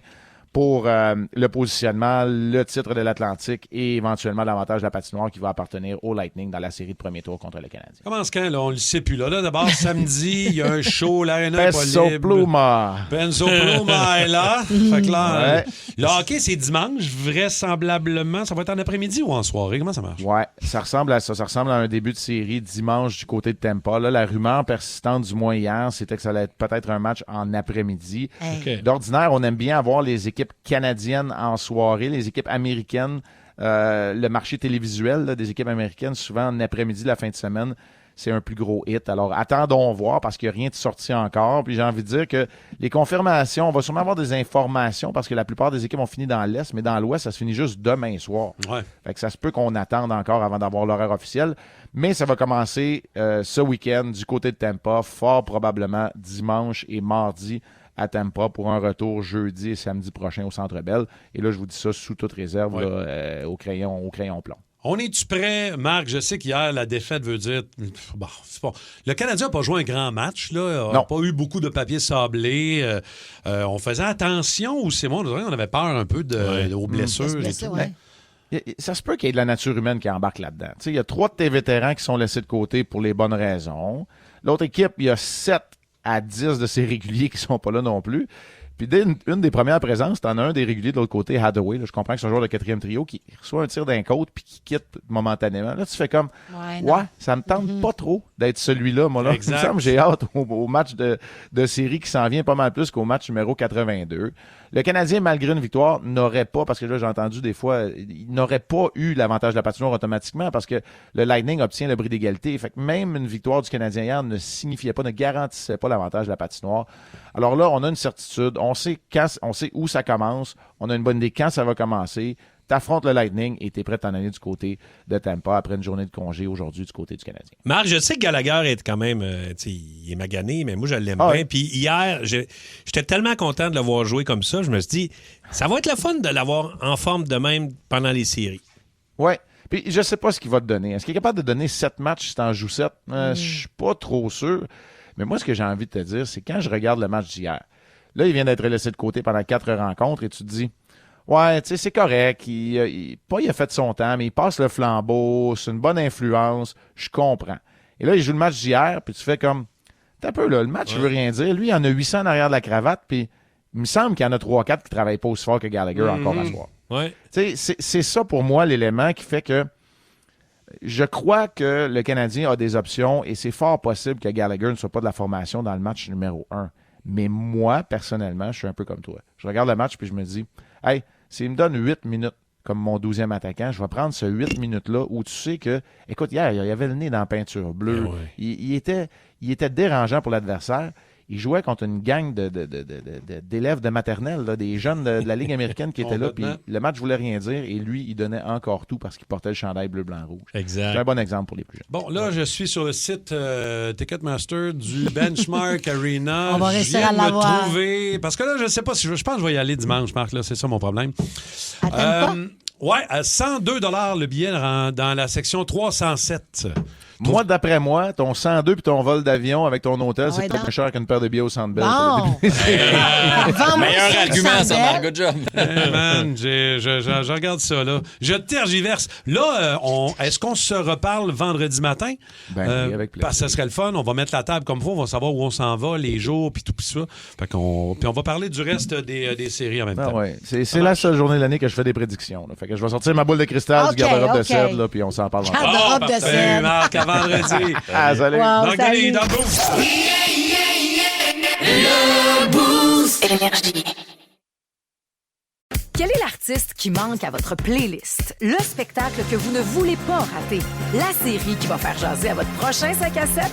pour le positionnement, le titre de l'Atlantique et éventuellement l'avantage de la patinoire qui va appartenir au Lightning dans la série de premier tour contre le Canadien. Commence quand, là? On le sait plus. Là, d'abord, samedi, il y a un show, l'aréna est pas libre. Penso Pluma est là. Fait que là, le hockey, c'est dimanche, vraisemblablement. Ça va être en après-midi ou en soirée? Comment ça marche? Ouais, ça ressemble à ça. Ça ressemble à un début de série dimanche du côté de Tampa. Là, la rumeur persistante du mois hier, c'était que ça allait être peut-être un match en après-midi. Okay. D'ordinaire, on aime bien avoir les équipes canadiennes en soirée, les équipes américaines, le marché télévisuel là, des équipes américaines, souvent en après-midi, la fin de semaine, c'est un plus gros hit. Alors, attendons voir parce qu'il n'y a rien de sorti encore. Puis j'ai envie de dire que les confirmations, on va sûrement avoir des informations parce que la plupart des équipes ont fini dans l'Est, mais dans l'Ouest, ça se finit juste demain soir. Ouais. Fait que ça se peut qu'on attende encore avant d'avoir l'horaire officiel. Mais ça va commencer ce week-end du côté de Tampa, fort probablement dimanche et mardi à Tampa pour un retour jeudi et samedi prochain au Centre Bell. Et là, je vous dis ça sous toute réserve là, au crayon plomb. On est-tu prêt, Marc? Je sais qu'hier, la défaite veut dire... Bon, c'est pas... Le Canadien n'a pas joué un grand match, là. On n'a pas eu beaucoup de papier sablé. On faisait attention, ou c'est moi, on avait peur un peu aux blessures et tout. Ça se peut qu'il y ait de la nature humaine qui embarque là-dedans. Il y a 3 de tes vétérans qui sont laissés de côté pour les bonnes raisons. L'autre équipe, il y a 7 à 10 de ses réguliers qui sont pas là non plus. Puis dès une des premières présences, t'en as un des réguliers de l'autre côté, Hathaway. Là, je comprends que c'est un joueur de 4e trio qui reçoit un tir d'un côte puis qui quitte momentanément. Là, tu fais comme, ça me tente pas trop d'être celui-là, moi. Là. Il me semble que j'ai hâte au match de série qui s'en vient pas mal plus qu'au match numéro 82. Le Canadien, malgré une victoire, n'aurait pas, parce que là, j'ai entendu des fois, il n'aurait pas eu l'avantage de la patinoire automatiquement parce que le Lightning obtient le bris d'égalité. Fait que même une victoire du Canadien hier ne garantissait pas l'avantage de la patinoire. Alors là, on a une certitude. on sait où ça commence, on a une bonne idée quand ça va commencer. T'affrontes le Lightning et t'es prêt à t'en aller du côté de Tampa après une journée de congé aujourd'hui du côté du Canadien. Marc, je sais que Gallagher est quand même, il est magané, mais moi, je l'aime bien. Puis hier, j'étais tellement content de l'avoir joué comme ça, je me suis dit, ça va être le fun de l'avoir en forme de même pendant les séries. Ouais. Puis je sais pas ce qu'il va te donner. Est-ce qu'il est capable de donner 7 matchs si t'en joues 7? Je suis pas trop sûr. Mais moi, ce que j'ai envie de te dire, c'est quand je regarde le match d'hier, là, il vient d'être laissé de côté pendant 4 rencontres et tu te dis, ouais, tu sais, c'est correct. Il a fait son temps, mais il passe le flambeau. C'est une bonne influence. Je comprends. Et là, il joue le match d'hier, puis tu fais comme, t'as un peu là, le match, veut rien dire. Lui, il en a 800 en arrière de la cravate, puis il me semble qu'il y en a 3-4 qui travaillent pas aussi fort que Gallagher encore à soir. Ouais. Tu sais, c'est ça pour moi l'élément qui fait que je crois que le Canadien a des options et c'est fort possible que Gallagher ne soit pas de la formation dans le match numéro 1. Mais moi, personnellement, je suis un peu comme toi. Je regarde le match puis je me dis, hey, s'il me donne 8 minutes comme mon 12e attaquant, je vais prendre ce 8 minutes-là où tu sais que, écoute, hier, il y avait le nez dans la peinture bleue. Il était dérangeant pour l'adversaire. Il jouait contre une gang d'élèves de maternelle, là, des jeunes de la Ligue américaine qui étaient là. Puis le match voulait rien dire et lui, il donnait encore tout parce qu'il portait le chandail bleu, blanc, rouge. Exact. C'est un bon exemple pour les plus jeunes. Bon, là, je suis sur le site Ticketmaster du Benchmark Arena. On va réussir à l'avoir. Parce que là, je ne sais pas si je pense que je vais y aller dimanche, Marc. Là, c'est ça mon problème. Ouais, à 102 $ le billet dans la section 307. Moi, d'après moi, ton 102 puis ton vol d'avion avec ton hôtel, c'est peut-être plus cher qu'une paire de billets au Centre Bell. Bon. Meilleur argument, ça, Marc. Good job. Hey man, je regarde ça, là. Je tergiverse. Là, est-ce qu'on se reparle vendredi matin? Oui, avec plaisir. Parce que ça serait le fun. On va mettre la table comme il faut. On va savoir où on s'en va, les jours, puis tout ça. Puis on va parler du reste des séries en même temps. Ouais. C'est la seule journée de l'année que je fais des prédictions. Là. Fait que je vais sortir ma boule de cristal du garde-robe de cèdre, là, puis on s'en parle. Garde-robe de cèdre. Marc, à vendredi. Salut. Wow, salut. Dans le boost. Le Boost Énergie. Quel est l'artiste qui manque à votre playlist? Le spectacle que vous ne voulez pas rater? La série qui va faire jaser à votre prochain 5 à 7?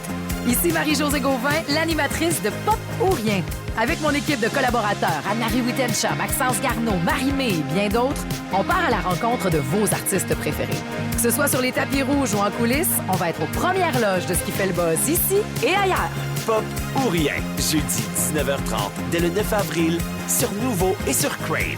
Ici Marie-Josée Gauvin, l'animatrice de Pop ou Rien. Avec mon équipe de collaborateurs, Anne-Marie Wittenshaw, Maxence Garneau, Marie-Mé et bien d'autres, on part à la rencontre de vos artistes préférés. Que ce soit sur les tapis rouges ou en coulisses, on va être aux premières loges de ce qui fait le buzz ici et ailleurs. Pop ou Rien, jeudi 19h30, dès le 9 avril, sur Nouveau et sur Crave.